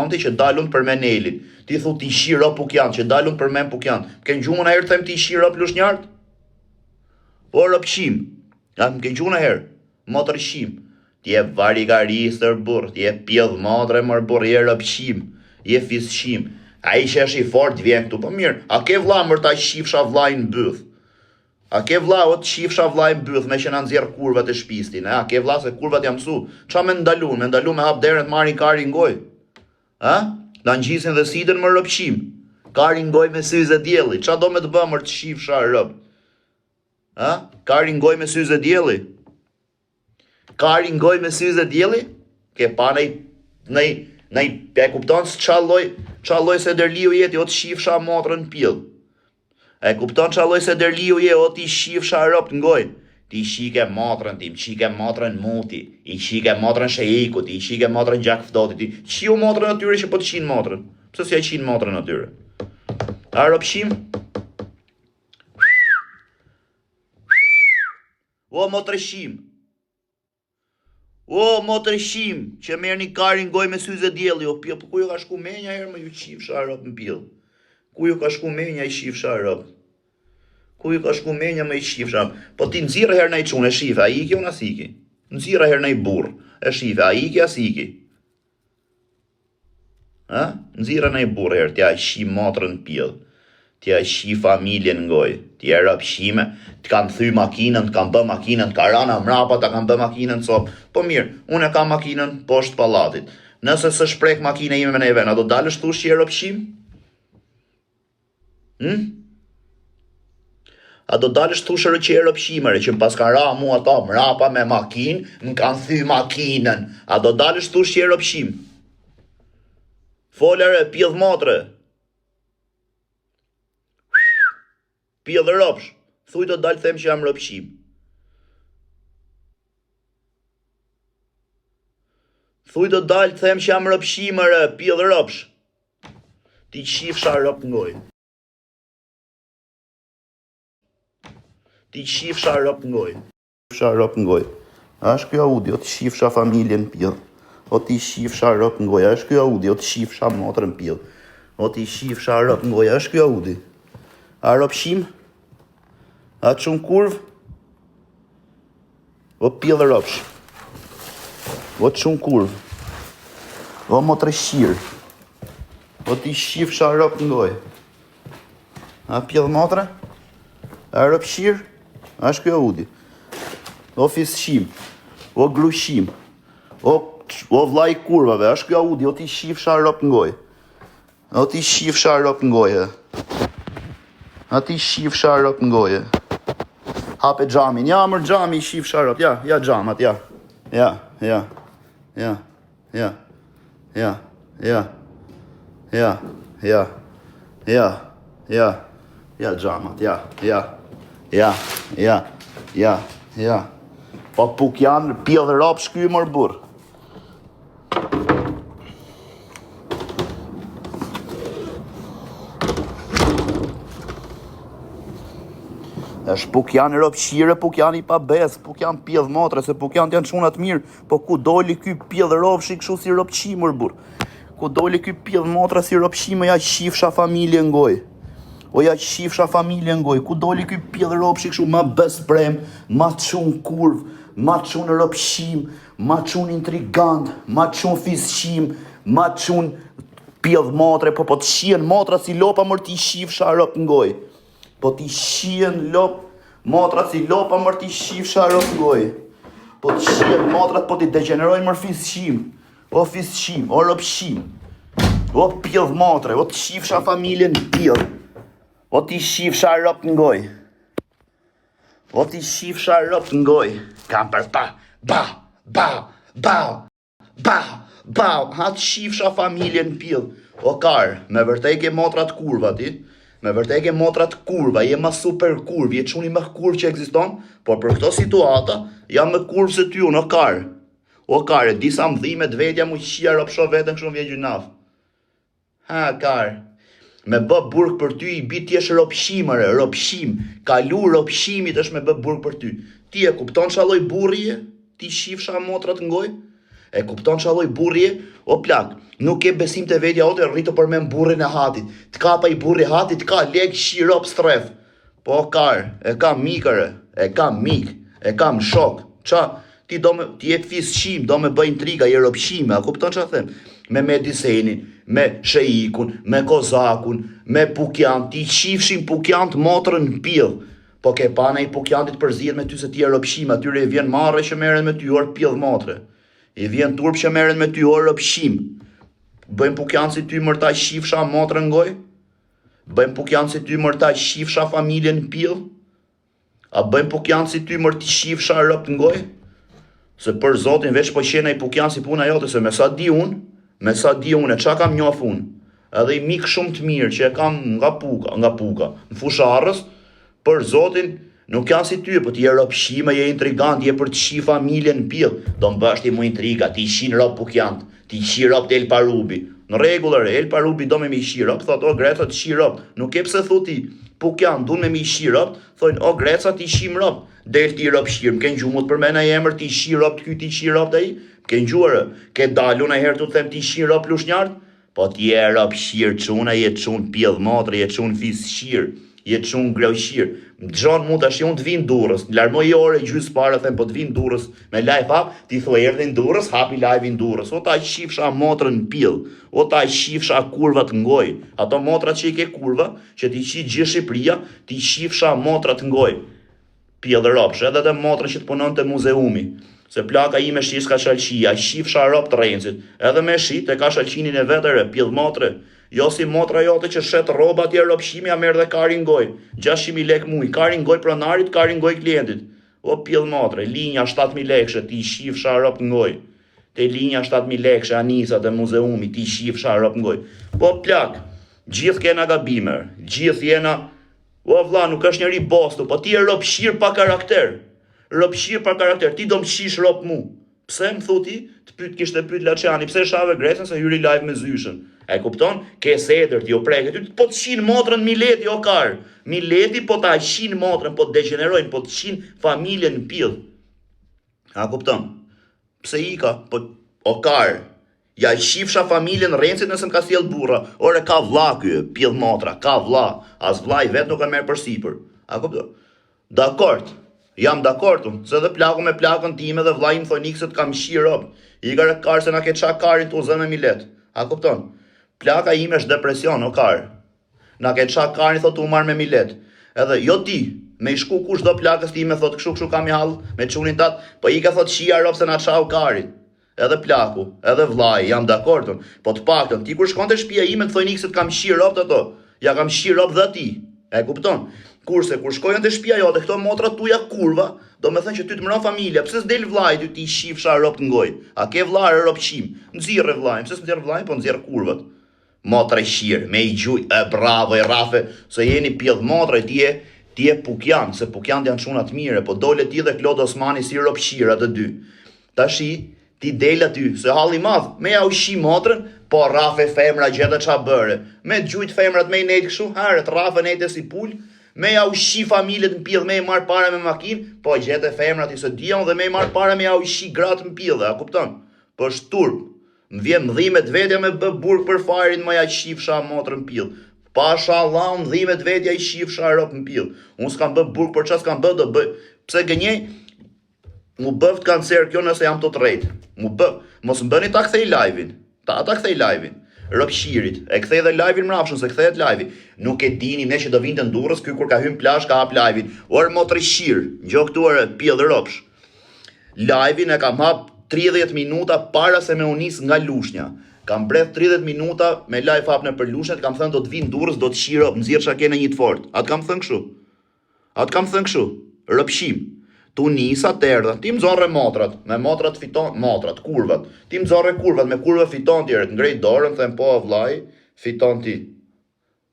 Pukianti që dalun për Menelin. Ti thu ti shira Pukiant që dalun për men Pukiant. Ke gjumën a herë them ti shira Lushnjart? Po rëpshim. Ja, më ke gjumën a herë. Motër shim. Ti e varigaristër burr, ti e pjedh matre mër burr, je rëpshim, je fisshim. A i që është i fort vjen këtu, po mirë. A ke vlla mër ta shifsha vllajnë byth? A ke vlla o të shifsha vllajnë byth me që na nxjerr kurvat e shpistin? A ke vlla se kurvat jam mësu? Qa me ndalu? Me ndalu me hap derën të marrin karin goj? A? Da ngjisin dhe sidën më rëpshim. Karin goj me syze djeli. Qa do me të bëmër të shifsha rëp? A? Karin goj me syze djeli? Karin goj me syze djeli? Ke pa nej e kupton së qalloj se derliu jeti o të shifsha motrën pjell. E kupton qalloj se derliu je o ti shifsha rëp të ngoj. Ti shike motrën tim, shike motrën muti, i shike motrën shejikut, i shike motrën gjak fdotit, i qiu motrën atyre që po të qinë motrën. Pse si a qinë motrën atyre? A rëpshim? O motrëshim. O motrëshim, që merë një karin goj me syze djeli, o pjo, po ku ju ka shku menja herë më ju qifsha rëp në pjell? Ku ju ka shku menja i shifsha rëp? Ku ju ka shku menja me i shifsha rëp? Po ti nëzirë herë në i qunë, e shife, a iki o në asiki? Nëzirë herë në i burë, e shife, a iki asiki? Nëzirë në i burë herë, tja i shi motrën pjell. Tja i shi familjen ngoj, tja rëpshime, të kanë thy makinën, të kanë bë makinën, të karana mrapa, të kanë bë makinën, sop. Po mirë, unë e kam makinën poshtë palatit. Nëse së shprek makine ime me neve, na do dalësh thush që e rëpshim? A do dalësh thushërë që e rëpshimere, që pas kanë ra mu ato mrapa me makinë, më kanë thy makinën. A do dalësh thush që e rëpshim? Folere, pjedh motre. Pjedh rëpsh, thuj do dalë them që jam rëpshim. Thuj do dalë them që jam rëpshimere, pjedh rëpsh. Ti qifsha rëp ngoj. Ti qifsha rëp ngoj. Qifsha rëp ngoj. A është kjo audi, o të qifsha familjen pjedh. O ti qifsha rëp ngoj. A është kjo audi, o të qifsha motrën pjedh. O ti qifsha rëp ngoj. A është kjo audi. A rëpshim? A të shumë kurv? O pjedh rëpsh. O të shumë kurv. O motrëshir. O ti shifsha rëp ngoj. A pjedh motre? A rëpshir? A është kjo udi. O fisshim. O grushim. O vlaj kurvave. A është kjo udi. O ti shifsha rëp ngoj. O ti shifsha rëp ngoj. A ti shifsha rëp ngoj. Hape gjamin, ja mër gjami i shifsha rëp, ja gjamat, ja gjamat, ja. Po Pukian pjedh rëp shky mër burr. është Pukian rëpshire, Pukian i pa bez, Pukian pjedh motre, se Pukian janë çunat mirë, po ku doli ky pjedh rëpshi kështu si rëpshimër burr. Ku doli ky pjedh motra si rëpshime, ja qifsha familje ngoj. O ja qifsha familje ngoj, ku doli ky pjedh rëpshi kështu ma besprem, ma çun kurv, ma çun rëpshim, ma çun intrigant, ma çun fisqim, ma çun pjedh motre, po të shien motra si lopa mër ti qifsha rëp ngoj. Po ti shien motrat si lopa mër ti shifsha rëp ngoj. Po ti shien motrat po ti degenerojnë mër fisqim. O fisqim, o rëpshim. O pjedh motre, o ti shifsha familjen pjedh. O ti shifsha rëp ngoj. O ti shifsha rëp ngoj. Kam për pa, ha të shifsha familjen pjedh. O kar, me vërtej ke motrat kurva ti. Me vërtet ke motrat kurva, je ma super kurv, je quni më kurv që ekziston, por për këto situata, jam më kurv se ty unë, o kar. O kar, e disa mdhime të vetja mu qia rëpsho vetën kështu vje gjynaf. Ha, kar, me bë burg për ty, i bit t'jesh rëpshimëre, rëpshim, kalu rëpshimit është me bë burg për ty. Ti e kupton qalloj burrije, ti shifsha motrat ngoj? E kupton qalloj burrije? O plak, Nuk ke besim të vetja jote, rritë përmen burrin e hatit. Të ka pa i burri hatit, ka lek shirop stref. Po e kam mikëre, e kam mik, e kam shok. Qa, ti je fisqim, do me bëj intriga, je ropshime, a kupton që them? Me Medisenin, me Sheikun, me Kozakun, me Pukjan, ti qifshin Pukjan të motrën në pjell. Po ke pana i Pukjantit përzihet me ty se ti je ropshim, atyre i vjen marrë që merren me ty orë pjell motre. I vjen turp që merren me ty orë ropshim. Bëjmë Pukjan si ty mërta shifsha motrën ngoj? Bëjmë Pukjan si ty mërta shifsha familjen në pjell? A bëjmë Pukjan si ty mërti shifsha rëpt ngoj? Se për Zotin veç po qena i Pukjan si puna jote, se me sa di unë, e qa kam njof unë, edhe i mik shumë të mirë që e kam nga puka, në fusharës, për Zotin nuk janë si ty, po ti je ropshime, je intrigant, je për të shi familjen në pjell, do më bështi mu intriga, ti shin rop Pukjant, ti shi rop të El Parubi, në regullër, El Parubi do me mi shi rop, thot, o Greca të shi rop, nuk e pse thuti, Pukjan, du me mi shi rop, thojnë, o Greca ti shim rop, del ti rop shirë, më kënë gjumut për mena jemër ti shi rop të ky ti shi rop të i, më kënë gjuarë, ke dalu në herë të them ti shi rop lushnjartë, po ti e rop shirë quna, je qunë pjell motre, je qunë fis shirë, je qunë greu shirë, më gjonë mund të ashtë unë të vinë Durrës, larmoj ore gjysë parë, them, po të vinë Durrës, me live hap, ti thua erdhe në Durrës, hapi live në Durrës, o ta shifsha motrën në pjell, o ta shifsha kurvat ngoj, ato motrat që i ke kurva, që ti qi gjithë Shqipëria, ti shifsha motrat ngoj, pjell ropsh, edhe dhe motrën që të punon të muzeumi, se plaka ime shis ka shalqia, shifsha rop të renjësit, edhe me shit e ka shalqinin e vetëre, pjell motre, jo si motra jote që shet roba tje ropshimi a merë dhe karin goj, 600.000 lek muj, karin goj pronarit, karin goj klientit, o pjell motre, linja 7.000 lekshë, ti shifsha rop ngoj, te linja 7.000 lekshë, anisat e muzeumi, ti shifsha rop ngoj, po plak, gjithë kena gabimer, gjithë jena, o vla, nuk është njëri bostu, po ti e ropshir pa karakter, ti do më shish rop mu, pse më thuti, kishte pyet Laçani, pse shave Grecën se hyri live me zyshën. E kupton? Ke sedër ti o preket, ty po të shin motrën Mileti o kar. Mileti po ta shin motrën, po të degenerojnë, po të shin familjen në pjell. A kupton? Pse ika? Po o kar. Ja shifsha familjen Rencit nëse më ka sjell burra. Ore ka vlla ky, pjell motra, ka vlla. As vllai vet nuk e merr përsipër. A kupton? Dakord. Jam dakord, se dhe plaku me plakën time dhe vllai më thonë ikse të kam shi rob. I ka kar se na ke qa karin të uzën me Milet. A kupton? Plaka ime është depresion, o kar. Na ke qa karin thot u marr me Milet. Edhe jo ti, me i shku kush do plakës time thot kështu kam i hall me çunin tat, po i ka thot shija rob se na çau karin. Edhe plaku, edhe vllai, jam dakord. Po të paktën ti kur shkon te shtëpia ime të thonë ikse të kam shi rob ato. Ja kam shi rob dhe ti. E kupton? Kurse kur shkojnë te shtëpia jote këto motra tuja kurva, do me thënë që ty të mëron familja, pse s'del vllai ty ti shifsha rop të ngoj? A ke vllai ropshim? Nxirre vllai, pse s'nxjerr vllai, po nxjerr kurvat. Motra shir, me i gjuj, bravo e rafe, se jeni pjell motra ti e Pukjan, se Pukjan janë çuna të mire, po dole ti dhe Klod Osmani si ropshira të dy. Tashi ti del aty, se halli madh, me ja ushi motrën, po rafe femra gjeta qa bëre. Me gjujt femrat me i nejt kështu, haret rafe nejt si pul, me ja ushi familjet në pjell, me i marr para me makinë, po gjete femrat i së dion dhe me i marr para me ja ushi gratë në pjell, a kupton? Po është turp, më vjen mdhimet vetja me bë burg për farin, më ja shifsha motrën në pjell. Pasha Allah, mdhimet vetja i shifsha rop në pjell. Unë s'kam bë burg për çfarë s'kam bë, do bëj. Pse gënjej? Mu bëft kancer kjo nëse jam të drejt. Mu bë, mos më bëni ta kthej live-in. Ta kthej live-in. Ropshirit, e kthej dhe live-in mrapshën, se kthehet live-i. Nuk e dini ne që do vinte në Durrës, ky kur ka hyrë plazh ka hap live-in. Or motri shir, ngjo këtu ore pjell ropsh. Live-in e kam hap 30 minuta para se me unis nga Lushnja. Kam breth 30 minuta me live hap në për Lushnjat, kam thënë do të vinë Durrës, do të shiro, nxjerr çka kene një të fort. Atë kam thënë kështu. Ropshim. Tu nisa të erdha, ti më zorre motrat, me motrat fiton, motrat, kurvat, ti më zorre kurvat, me kurve fiton tjeret, ngrejt dorën, them po vllai, fiton ti.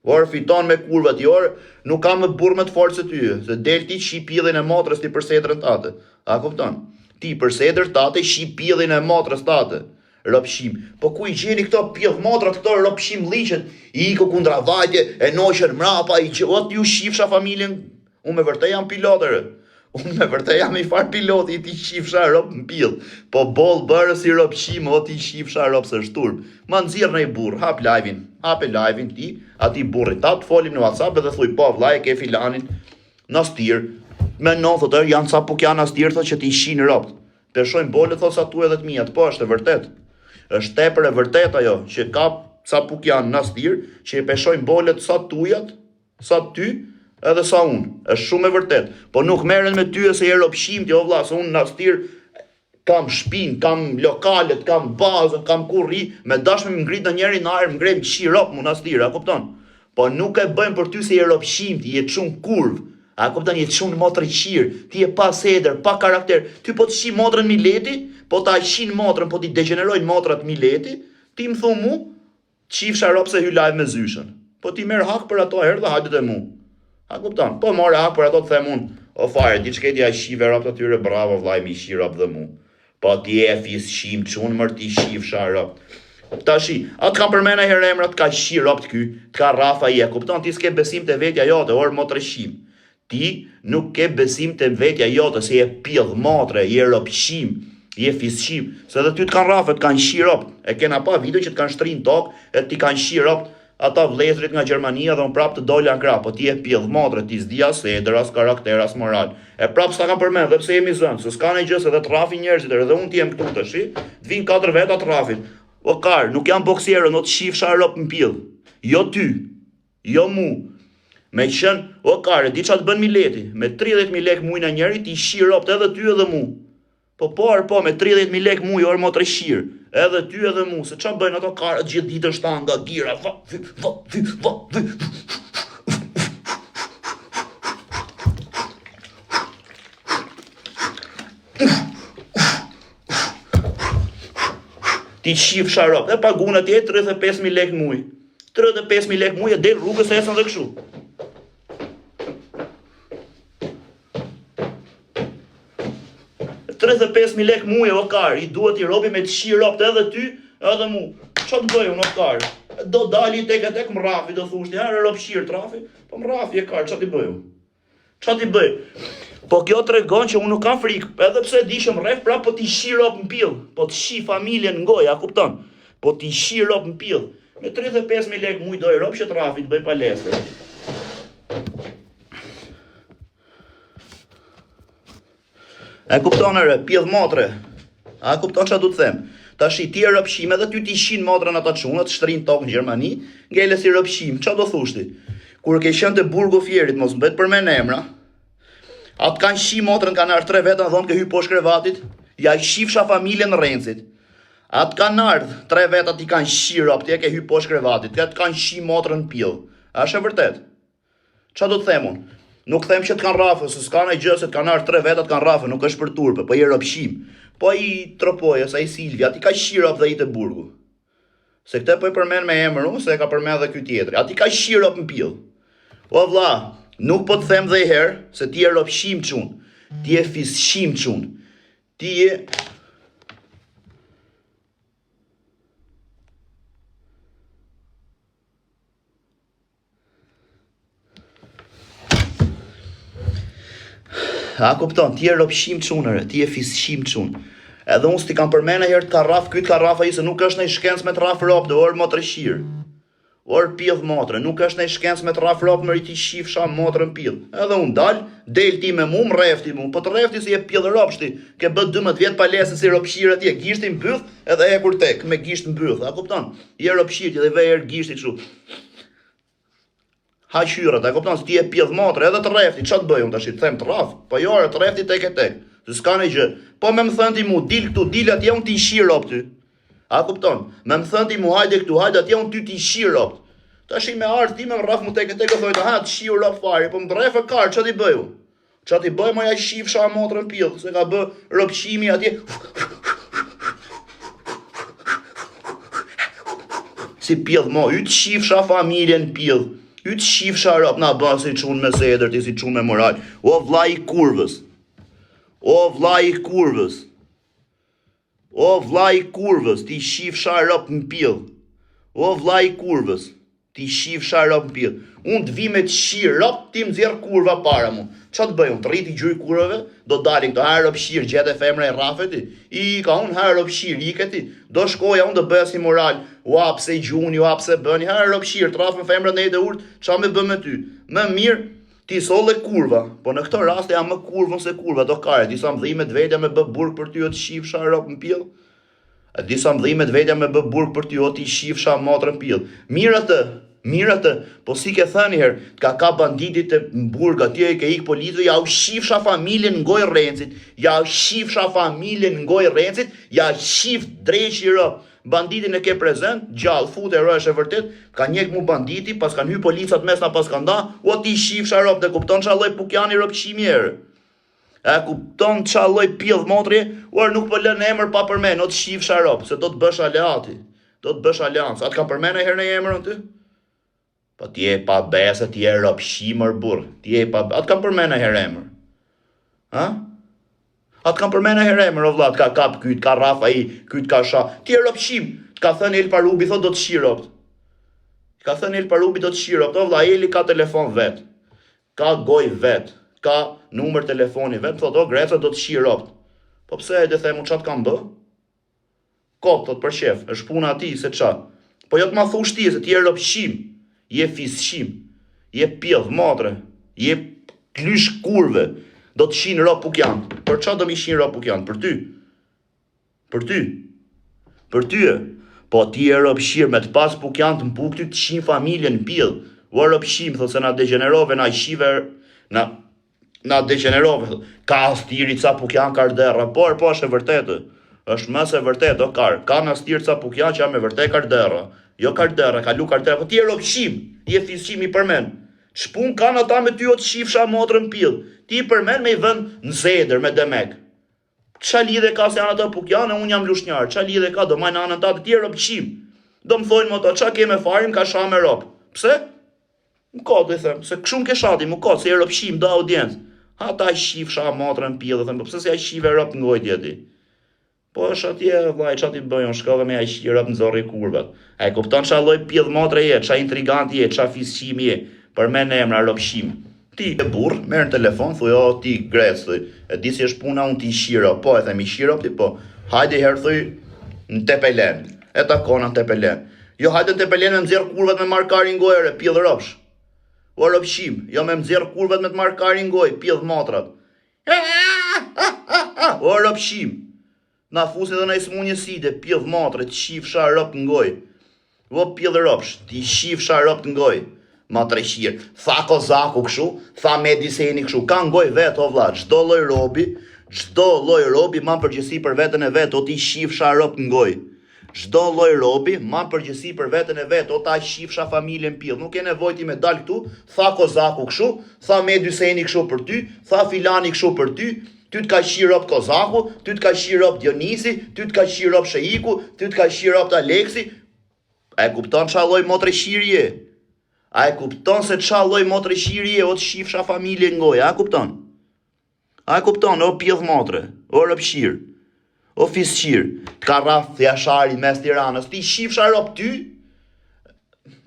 Por fiton me kurvat, orë, nuk kam më burr më të fortë se ty, se del ti shi pjellin e motrës ti për sedrën tate. A kupton? Ti për sedrën tate shi pjellin e motrës tate. Ropshim. Po ku i gjeni këto pjell motrat, këto ropshim liqet, i iko kundra vajtje, e noqen mrapa, i që, o t'ju shifsha familjen, unë me vërtej jam pilotërë. Unë me vërtet jam i farë piloti, ti shifsha rob në pill. Po bol bërë si rob shim, o ti shifsha rob së shturb. Ma nëzirë në i burë, hap live-in ti, ati burrit, ta të folim në WhatsApp edhe thuj, po vllai e ke filanin në stirë, me non, thotë, janë sa puk janë në stirë, thotë që ti shi në robt. Peshojnë bolët, thotë sa tu edhe të mijat, po është e vërtet. Është tepër e vërtet ajo, që ka sa puk janë në stirë, që i peshojnë bolët sa tujat, sa ty, edhe sa unë, është shumë e vërtet. Po nuk merren me ty e se je ropshim ti, o vlla, se unë në stirë kam shpinë, kam lokalet, kam bazën, kam kurri, me dashme më ngrit në njeri në arë, më ngrej më qirop mu në stirë, a kupton? Po nuk e bëjmë për ty se je ropshim ti, je shumë kurv, a kupton, je shumë motrë qirë, ti je pa seder, pa karakter, ty po të shi motrën Mileti, po ta shin motrën, po ti degenerojnë motrat Mileti, ti më thu mu, qifsha rop se hy live me zyshën. Po ti merr hak për ato herë dhe hajdet e mu. A kupton? Po more hak për ato të them unë, o fare, diçket ja shive rap të tyre, bravo vllai, mi shi rap dhe mu. Po ti e fis shim çun mër ti shifsha rap. Tashi, atë kam përmena herë emrat ka shi rap të ky, ka Rafa i e kupton, ti s'ke besim të vetja jote, or motre shim. Ti nuk ke besim të vetja jote, se je pidh motre, je ropshim, je fisshim, se edhe ty të kanë Rafa, të kanë shi rap. E kena pa video që të kanë shtrin tokë, e ti kanë shi rap. Ata vlezrit nga Gjermania dhe unë prap të dolla në krap, po ti e pjedh motre, ti s'di as eder, as karakter, as moral. E prap s'ta kam përmend, dhe pse jemi zënë, se s'ka në gjës edhe trafi njerëzit, edhe unë t'jem këtu të shi, të vinë 4 veta trafit. O kar, nuk jam boksierë, no të shifsha rop në pjedh. Jo ty, jo mu. Me qenë, o kar, e di qa të bën Mileti, me 30.000 lek mujna njeri, ti shi rop edhe ty edhe mu. Po, me 30.000 lek muj, orë motre shirë, edhe ty edhe mu, se qa bëjnë ato karët gjithë ditë shtanë nga gira, ti shif sharop, dhe paguna ti e 35.000 lek muj, 35.000 lek muj e del rrugës e esën dhe këshu. Dhe 5.000 lek muje o kar, i duhet i robi me të shi ropt edhe ty, edhe mu. Qa të bëju në kar? Do dali tek më rafi, do thushti, herë rop shirë trafi, po më rafi e kar, qa t'i bëju? Qa t'i bëj? Po kjo të regon që unë nuk kam frikë, edhe pse dishëm ref, pra po t'i shi rop në pil, po t'shi familjen në goj, a kupton? Po t'i shi rop në pil. Me 35.000 lek muj do i rop që trafi, t'bëj palestre. E kupton ere, pjedh motre. A kupton qa du të them? Ta shi ti e rëpshim edhe ty ti shin motrën ata qunët, shtrin tokë në Gjermani, ngele si rëpshim, qa do thushti? Kur ke qenë të Burgo Fjerit, mos mbet për me në emra, atë kanë shi motrën, kanë ardhë 3 veta, thonë ke hy poshtë krevatit, ja i shifsha familjen Rencit. Atë kanë ardhë 3 veta ti kanë shi rop, ti e ke hy poshtë krevatit, atë kanë shi motrën pjell. A është e vërtet? Qa do të themun? Nuk them që të kanë rafë, se s'ka në gjë se të kanë ardhë 3 veta të kanë rafë, nuk është për turpe, po i rëpshim. Po i Tropoja, sa i Silvia, ati ka shirop dhe i të Burgu. Se këte po i përmen me emër unë, se e ka përmen dhe kjo tjetëri. Ati ka shirop në pjell. O vlla, nuk po të them dhe i herë, se ti e rëpshim qunë, ti e fisshim qunë, ti e... A kupton, ti e ropshim qunëre, ti e fisshim qunë. Edhe unë s'ti kam përmena herë të ka raf, kytë ka rafa i se nuk është në i shkenc me të raf rop dhe orë motre shirë. Orë pjedh motre, nuk është në i shkenc me të raf rop më riti shifsha motre në pjedh. Edhe unë dal, del ti me mu, më refti mu, po të refti si e pjedh ropshti, ke bët 12 vjetë palesën si ropshirë ati, e gishti më bëth edhe e kur tek, me gisht më bëth, a kupton? Je ropshirë dhe vejer gishti kështu. Haqyrat, e kupton, se ti e pjedh motre, edhe të refti, qa të bëjmë të ashtë, të them të raf, po jore të refti tek e tek, se s'ka në gjë, po me më thënë ti mu, dil këtu, dil atje unë ti shirë op ty, a kupton, me më thënë ti mu, hajde këtu, hajde atje unë ty ti shirë op, të ashtë i me artë ti me më raf mu tek e tek, e thojtë, ha, të shirë op fari, po më të refë karë, qa ti bëju? Qa ti bëjmë aja shifsha motre në pjedh, se ka bë ropshimi atje, si pjedh mo, ytë shifsha familjen pjedh. Ytë shifsha rap na bërë si qunë me zedër, ti si qunë me moral. O vlla i kurvës. O vlla i kurvës. O vlla i kurvës, ti shifsha rap në pjedh. O vlla i kurvës. Ti shifsha rop në pillë. Unë të vi me të shirë rop, ti më zjerë kurva para mu. Qa të bëj unë? Të rriti gjyri kurvave, do dalin këto herë rop shirë, gjete femre e rafeti. Ka unë herë rop shirë, i këti. Do shkoja unë do bëja si moral. Ua pse gjuni, ua pse bëni, herë rop shirë, të rafën femre në e dhe urtë, qa me bë me ty? Më mirë, ti solle kurva, po në këtë rast jam më kurvën se kurva, do kare, disa mdhimet vetja me bë burg për ty o të shifsha rop në pillë. Disa mdhimet vetja me bë burg për ty o të shifsha motrë në pillë. Mirë atë, po si ke thënë herë, ka banditit e burg, atje e ke ik politëve, ja u shifsha familjen ngoj Rencit, ja shif dreqi rë, banditin e ke prezent, gjallë, fut e rë është e vërtet, ka njek mu banditi, pas kanë hy policat mesna pas kanë da, o ti shifsha rëp, dhe kupton qa loj pukjani rëp qimi herë. E kupton qa loj pjellë motri, uar nuk po lën emër pa përmen, o të shifsha rëp, se do të bësh aleati, do të bësh aleancë, atë kam përmen e herë në emër në ty? Po ti e pa besë, ti e rëp shimër burë, atë kam përmen e herë emër. Ha? Atë kam përmen e herë emër, o vlat, ka kap kyt, ka rafa i, kyt ka sha, ti e rëp shim, ka thënë El Parubi, thot do të shiropt. Ka thënë El Parubi do të shiropt, o vla, Eli ka telefon vet, ka goj vet, ka numër telefoni vet, thot o Greca do të shiropt. Po pse e dhe themu qatë kam bë? Kop, thot për shef, është puna ati, se qa. Po jo të ma thush ti, se ti e rëp shim. Je fisshim, je pjellë motre, je klysh kurve, do të shinë rop pukjan. Për qa do mi shinë rop pukjan? Për ty. Për ty e. Po ti e rop shirë me të pas pukjan të mpuk ty të shinë familjen në pjellë. O rop shim, thot se na degenerove, na shive, na degenerove. Ka astiri ca pukjan kardera, po është e vërtetë. është mëse vërtet, o ka në stirë ca pukjan që jam e vërtet kardera. Jo kardera, ka lu kardera, po ti e ropshim, je fisqim i përmen. Shpun kanë ata me ty o të shifsha motrën pillë. Ti i përmen me i vënd në zeder, me demek. Qa lidhe ka se janë ata pukjan e unë jam lushnjarë, qa lidhe ka do majnë anën ta të ti e ropshim. Do më thojnë më ta, qa ke me farim ka sha me rop. Pse? Më ka të i them, se këshum ke shati, më ka, se e ropshim, da audiencë. Ha ta shifsha motrën pillë, dhe pëse se ja shive rop në gojtje ti. Po është atje, vlaj, qa ti bëjon, shkove me ajshi rëp në zorri kurvat. A i kupton qa loj pjellë motre je, qa intrigant je, qa fisqim je, për me në emra ropshim. Ti e burr, merë në telefon, thuj, o, ti grec, thuj, e di si është puna unë ti shiro, po, e themi shiro, ti po, hajde herë, thuj, në Tepelen, e takona në Tepelen. Jo, hajde në Tepelen me mëzirë kurvat me markarin gojre, pjellë ropsh. O, ropshim, jo me mëzirë kurvat me të markarin goj, pjellë motrat. O, ropshim. Na fusin dhe na i smunje side, pjellë matre, të shifsha rëp në goj. O pjellë rëpsh, ti shifsha rëp në goj. Matre shirë, tha kozaku këshu, tha mediseni këshu, ka në goj vetë, o vla, gjdo loj robi, ma përgjësi për vetën e vetë, o ti shifsha rëp në goj. Gjdo loj robi, ma përgjësi për vetën e vetë, o ta shifsha familjen pjellë. Nuk e nevojti me dal këtu, tha kozaku këshu, tha mediseni këshu për ty, tha filani këshu për ty, ty të ka shirop Kozaku, ty të ka shirop Dionisi, ty të ka shirop Sheiku, ty të ka shirop Aleksi. A e kupton qa loj motre shirje? A e kupton se qa loj motre shirje o të shifsha familje ngoj? A e kupton? A e kupton, o pjellë motre, o rëpshir, o fisqir, të ka raf jashari mes Tiranës, ti shifsha rop ty?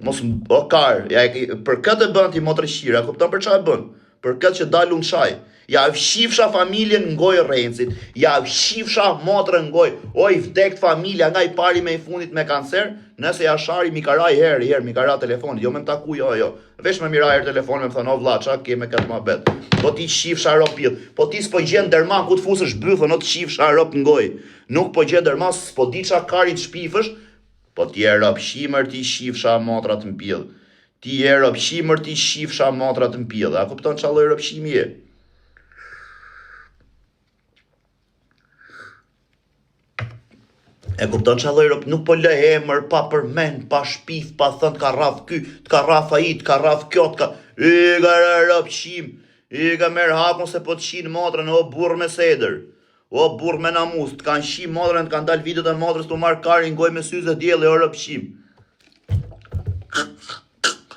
Mos, o kar, për këtë e bën ti motre shirje, a e kupton për qa e bën? Për këtë që dalun qaj. Ja shifsha familjen ngoj Rencit, ja shifsha motrën ngoj, o i vdekt familja nga i pari me i fundit me kancer, nëse ja shari mi kara i herë, mi kara telefonit, jo me më taku, jo. Vesh me mira herë telefon me më thënë, o vla, qa ke me këtë ma bet. Po ti shifsha rop pjell, po ti s'po gjen dërma ku të fusësh bythën, o të shifsha rop ngoj. Nuk po gjen dërma, s'po di qa karit shpifësh, po ti e rop shimër ti shifsha motrat në pjell. Ti e rop shimër ti shifsha motrat në pjell. A kupton qa loj rop shimi e? E kupton qa loj rop, nuk po lë emër, pa përmen, pa shpif, pa thënë, ka raf ky, të ka raf a i, të ka raf kjo, të ka... I ka rop shim, i ka merë hakun se po të shinë motrën, o burë me seder, o burë me namus, të kanë shim motrën, të kanë dalë videot e motrës, të marë karin, ngoj me syze djeli, o rop shim.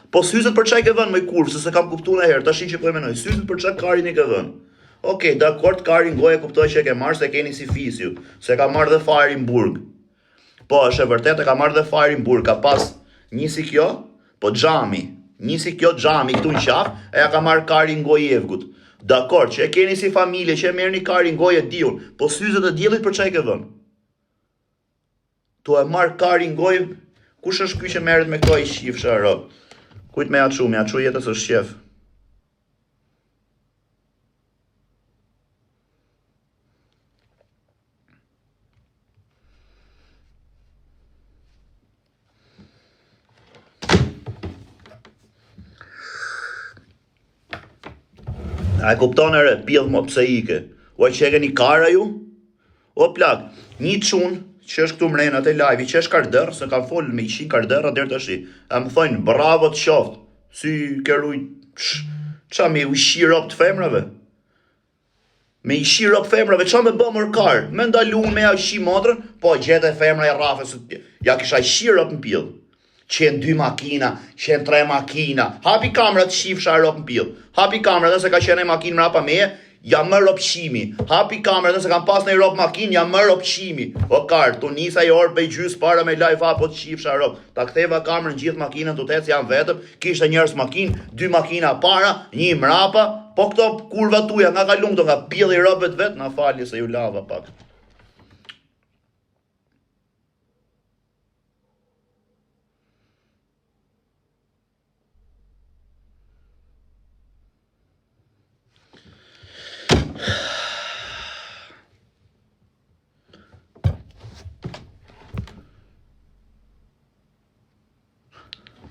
Po syzet për qaj ke vënë, më i kurvë, se kam kuptu në herë, ta shi që po e menoj, syzet për qaj karin i ke vënë. Okej, dakord, karin goj e kuptoj që e ke marrë se keni si fisju, se ka marrë dhe fajrin burg. Po, është e vërtet e ka marrë dhe fajrin burg, ka pas njësi kjo, Po xhami, nisi kjo xhami këtu në qaf, e ja ka marrë karin gojë Evgut. Dakor, që e keni si familje, që e merrni karin gojë e diun, po syzet e diellit për çaj ke vën? Tu e marr karin gojë, kush është ky që merret me këto ai shifsha rob? Kujt me ja çu jetës është shef. A e kupton ere, pjellë më pse ike? O që e keni kara ju? O plak, një qun që është këtu mrena të live, që është kardër, se kam folë me 100 kardër atër të shi, e më thojnë, bravo të qoftë, si këruj, qa me u shirop të femrave? Me i shirop femrave, qa me bë mërë karë? Me ndalu me ja shi motrën, po gjete femra e rafës, ja kisha shirop në pjellë. Qenë 2 makina, qenë 3 makina, hapi kamrat shifsha rop në pjellë, hapi kamrat nëse ka qenë e makinë mrapa meje, ja më ropshimi, hapi kamrat nëse kam pas në rop makinë, ja më ropshimi, o karë, tu nisa i orë bëj gjysë para me live apo të shifsha rop, ta ktheva kamrën gjithë makinën të tecë janë vetëm, kishte njërës makinë, 2 makina para, 1 mrapa, po këto kurva tuja nga kalun këto nga pjellë i ropet vetë, na falje se ju lava pak.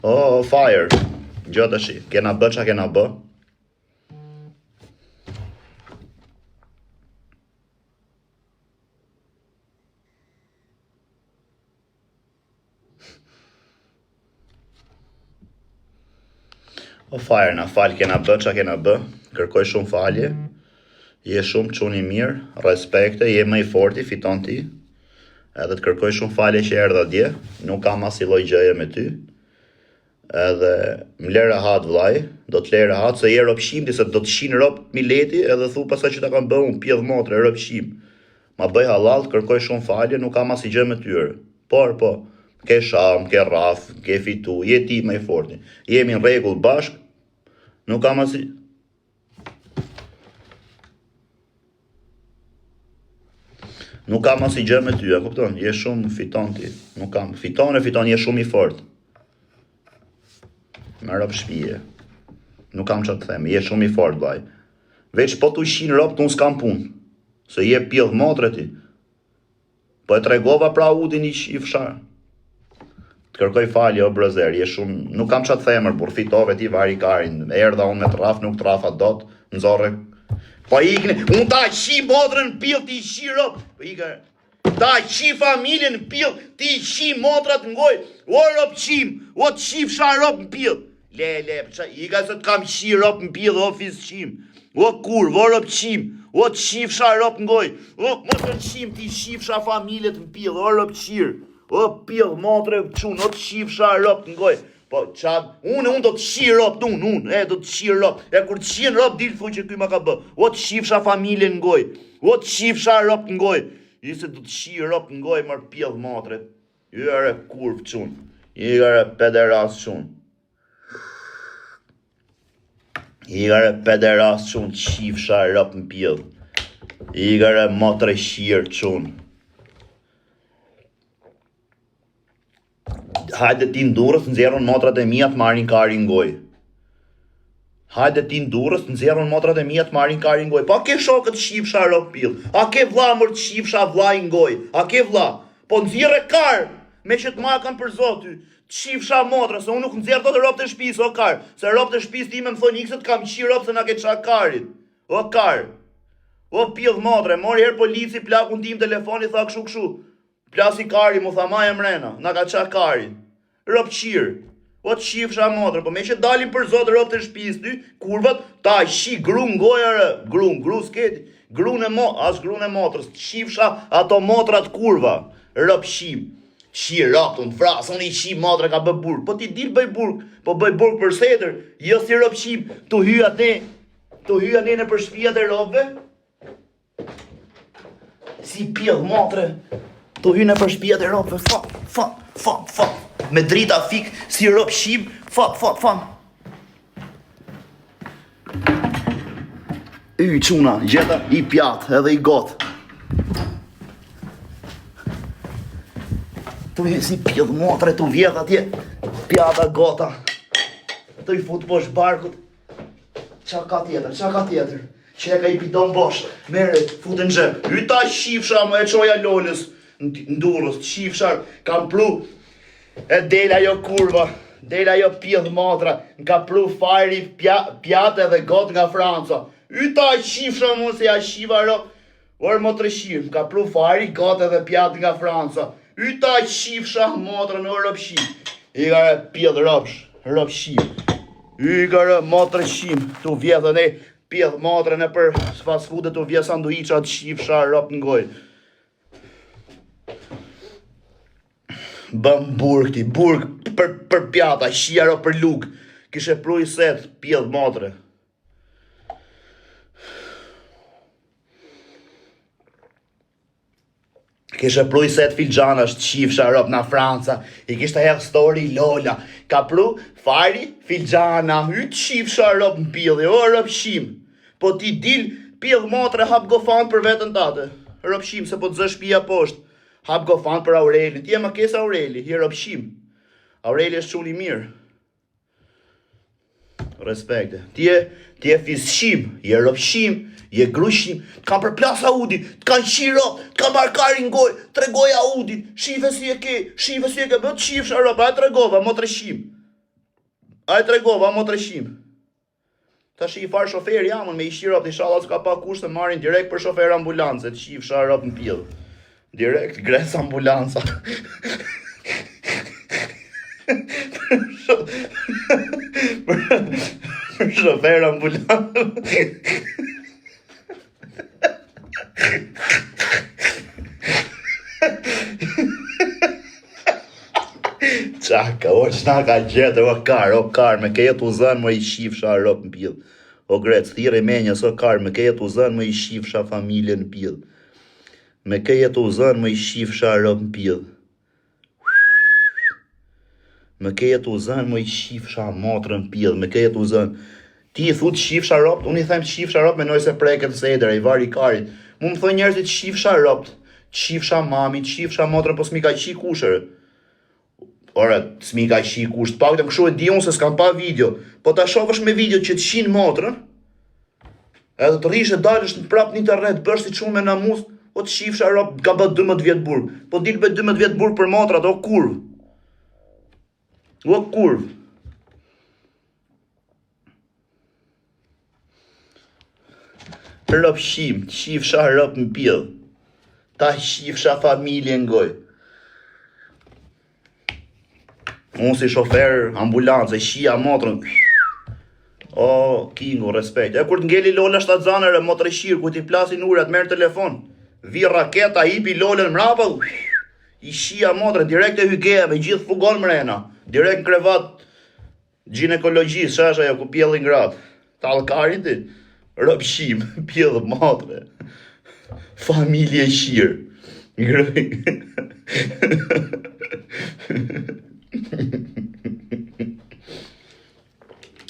Oh, fire. Gjotë shi, kena bë qa kena bë. Oh, fire, na falë, kena bë qa kena bë. Kërkoj shumë falje. Je shumë quni mirë, respekte, je më i forti, fiton ti. Edhe të kërkoj shumë falje që erdha dje. Nuk kam as i lloj gjëje me ty. Edhe më le rahat vllai, do të le rahat se je ropshim se do të shin rop mileti edhe thu pasaj që ta kam bën un pjedh motre ropshim. Ma bëj halal, kërkoj shumë falje, nuk kam asnjë gjë me tyre. Por po, ke sham, ke rraf, ke fitu, je ti më i forti. Jemi në rregull bashk. Nuk kam asnjë Nuk kam asnjë gjë me ty, e kupton? Je shumë fiton ti. Nuk kam fiton, je shumë i fort. Me rop shpije. Nuk kam që të them, je shumë i fort, baj. Veç po t'u shin rop, t'un s'kam pun. Se je pjellë motre ti. Po e tregova pra udin i fshar. Të kërkoj falje, o brëzer, je shumë... Nuk kam që të themër, por fitove ti vari karin. Erdha unë me traf, nuk trafa dot, nëzore. Po ikne, unë ta shi motrën pjellë, ti shi rop. Po ikne... Ta qi familjen në pjellë, ti qi motrat në goj, o rop qim, o të shifsha rop në pjellë. Le, i ka se të kam qi rop në pjellë, o fis qim, o kur, o rop qim, o të shifsha rop në goj, o motër qim, ti shifsha familjet në pjellë, o rop qirë, o pjellë, motre qunë, o të shifsha rop në goj. Po, unë do të shi rop, unë, do të shi rop, e kur të shi rop, dilë thuj që kuj ma ka bë, o të shifsha familjen në goj, o të shifsha rop në goj. Jise du të shi rop në goj mërë pjellë matret. Jere kurv qunë. Jere pederas qunë. Jere pederas qunë të shifsha rop në pjellë. Jere matre shirë qunë. Hajde ti ndurës nëzjerën matrat e mija të marin karin goj. Hajde ti ndurës, nëzjerën motrat e mija të marin karin goj. Pa ke shokët shifsha rop pjellë. A ke vla mërë të shifsha vla i ngoj. A ke vla. Po nëzjerë e karë. Me që të makën për zoty. Të shifsha motra. Se unë nuk nëzjerë të rop të shpis, o karë. Se rop të shpis ti me më thonë ikse të kam qi rop se na ke qa karit. O karë. O pjellë motre. Mori herë polici plakun tim telefoni tha kshu. Plasi kari mu tha ma e mrena. Na ka qa karit. Rop qirë. O të shifsha motrë, po me që dalin për zotë rop të shpis ty, kurvat, ta shi gru në gojare, gru s'keti, as gru në motrës, të shifsha ato motrat kurva, rop shim, shi rop të në frasë, unë i shi motrë ka bë burg, po ti dil bëj burg, po bëj burg për setër, jo si rop shim, të hyja ne në për shpijat e ropve, si pjellë motrë, të hyja në për shpijat e ropve, fa. me drita fik, sirop shim, fam. Quna, gjeta i pjat edhe i got. Tu e si pjellë motre, tu vjet atje, pjata gota. Tu i fut bosh barkut. Qa ka tjetër? Qeka i bidon bosh, mere, fut në gjep. Yta shifsha më e qoja lolës, në durës, shifsha, kam plu, e dela jo kurva, dela jo pjellë motra, në ka plu fajri pjate dhe got nga Franca. Yta shifsha më se ja shiva ro, orë motre shim, ka plu fajri got edhe pjate nga Franca. Yta shifsha motra në rëpshim. I ka pjellë rëpshim. I ka motre shim, tu vjetë ne pjellë motre në për fast food tu vjetë sanduiqat shifsha rëp në gojë. Bëm burg për pjata, shia ro për luk. Kishe pru i set pjellë motre. Kishe pru i set filxana është qifsha rop na Franca. I kishte her story Lola. Ka pru fari filxana. Hyt qifsha rop në pjellë. O rop shim. Po ti dil pjellë motre hap gofan për vetën tate. Rop shim se po të zë shpia poshtë. Hap gofan për Aureli. Ti e ma kes Aureli. Hi rop shim. Aureli është qulli mirë. Respekte. Ti e fisshim. Je rop shim. Je grushim, t'kam për plas Audi, t'kan qiro, t'kan barkari n'goj, tregoj Audi, shive si e ke, bët shifsha ropa, a tregova, mo treshim. Ta shi i farë shofer jamën me i shirop, t'i shalat s'ka pa kusht të marin direkt për shofer ambulancet, shifsha rop në pjellë. Direkt, gres ambulanca. Për shofer ambulancet. Qaka, o qna ka gjetë, o kar, me kejet u zënë më i shifsha rop në pjellë. O grec, thire menjës, o kar, me kejet u zënë më i shifsha familje në pjellë. Me kejet u zënë më i shifsha rop në pjellë. Me kejet u zënë më i shifsha motrë në pjellë, me kejet u zënë. Ti i thut shifsha ropt, unë i them shifsha ropt, menoj se preket sedera, i vari karit. Mu më thoi njerëzit shifsha ropt, shifsha mami, shifsha motrën, po s'mi ka qi kushër. Ora, s'mi ka qi kusht, pak të më këshu e di unë se s'kam pa video, po ta shofësh me video që t'shin motrën, edhe të rrishe dalësh në prap në internet, bësh si qunë me namus, o të shifsha ropt, ka bët 12 vjetë burg, po dilë bët 12 vjetë burg për motrat, o kurv. O kurv. Rop shim, shifsha rop në pjellë. Ta shifsha familje n'goj. Unë si shofer ambulance, shia motrën. O, kingu, respekt. E kur t'ngeli Lola shtatzanere, motre shirë, ku t'i plasin urat, merë telefon. Vi raketa, hipi Lolën mrapa, i shia motrën, direkt e hygeja, me gjithë fugon mrena. Direkt në krevat ginekologjisë, shasha jo ku pjellin gratë. Talkarin ti. Rëpshim, pjellë motre, familje shirë,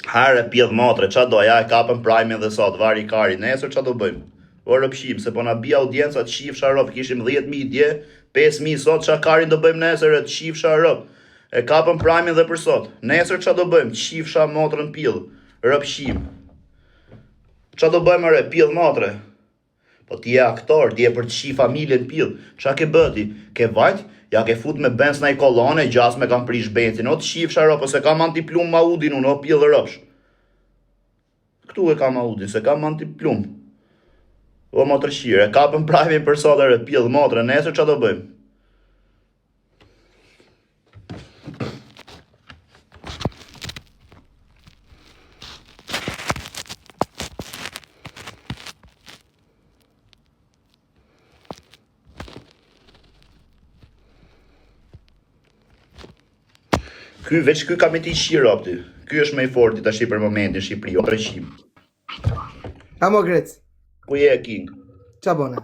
Hare pjellë motre, qa do, ja e kapën prajme dhe sot, vari kari, nesër qa do bëjmë? O rëpshim, se po na bia audiencat shifsha rëp, kishim 10.000 dje, 5.000 sot, qa karin do bëjmë nesër e të shifsha rëp, e kapën prajme dhe për sot, nesër qa do bëjmë? Shifsha motrën pjellë, rëpshim. Qa do bëjmë re, pjellë motre? Po ti e aktor, ti e për të shi familjen pjellë. Qa ke bëti? Ke vajt? Ja ke fut me benz në i kolone, gjas me kam prish benzin. O të shifsha ro, po se kam antiplum ma udin unë, o pjellë rëpsh. Këtu e kam udin, se kam antiplum. O motre shire, kapën prajme për sot re, pjellë motre, nesër qa do bëjmë? Veç ky ka me ti shira apty. Ky është me i forti tash për momentin në Shqipëri, o treshim. Amo Grec. Ku je king? Qa bone?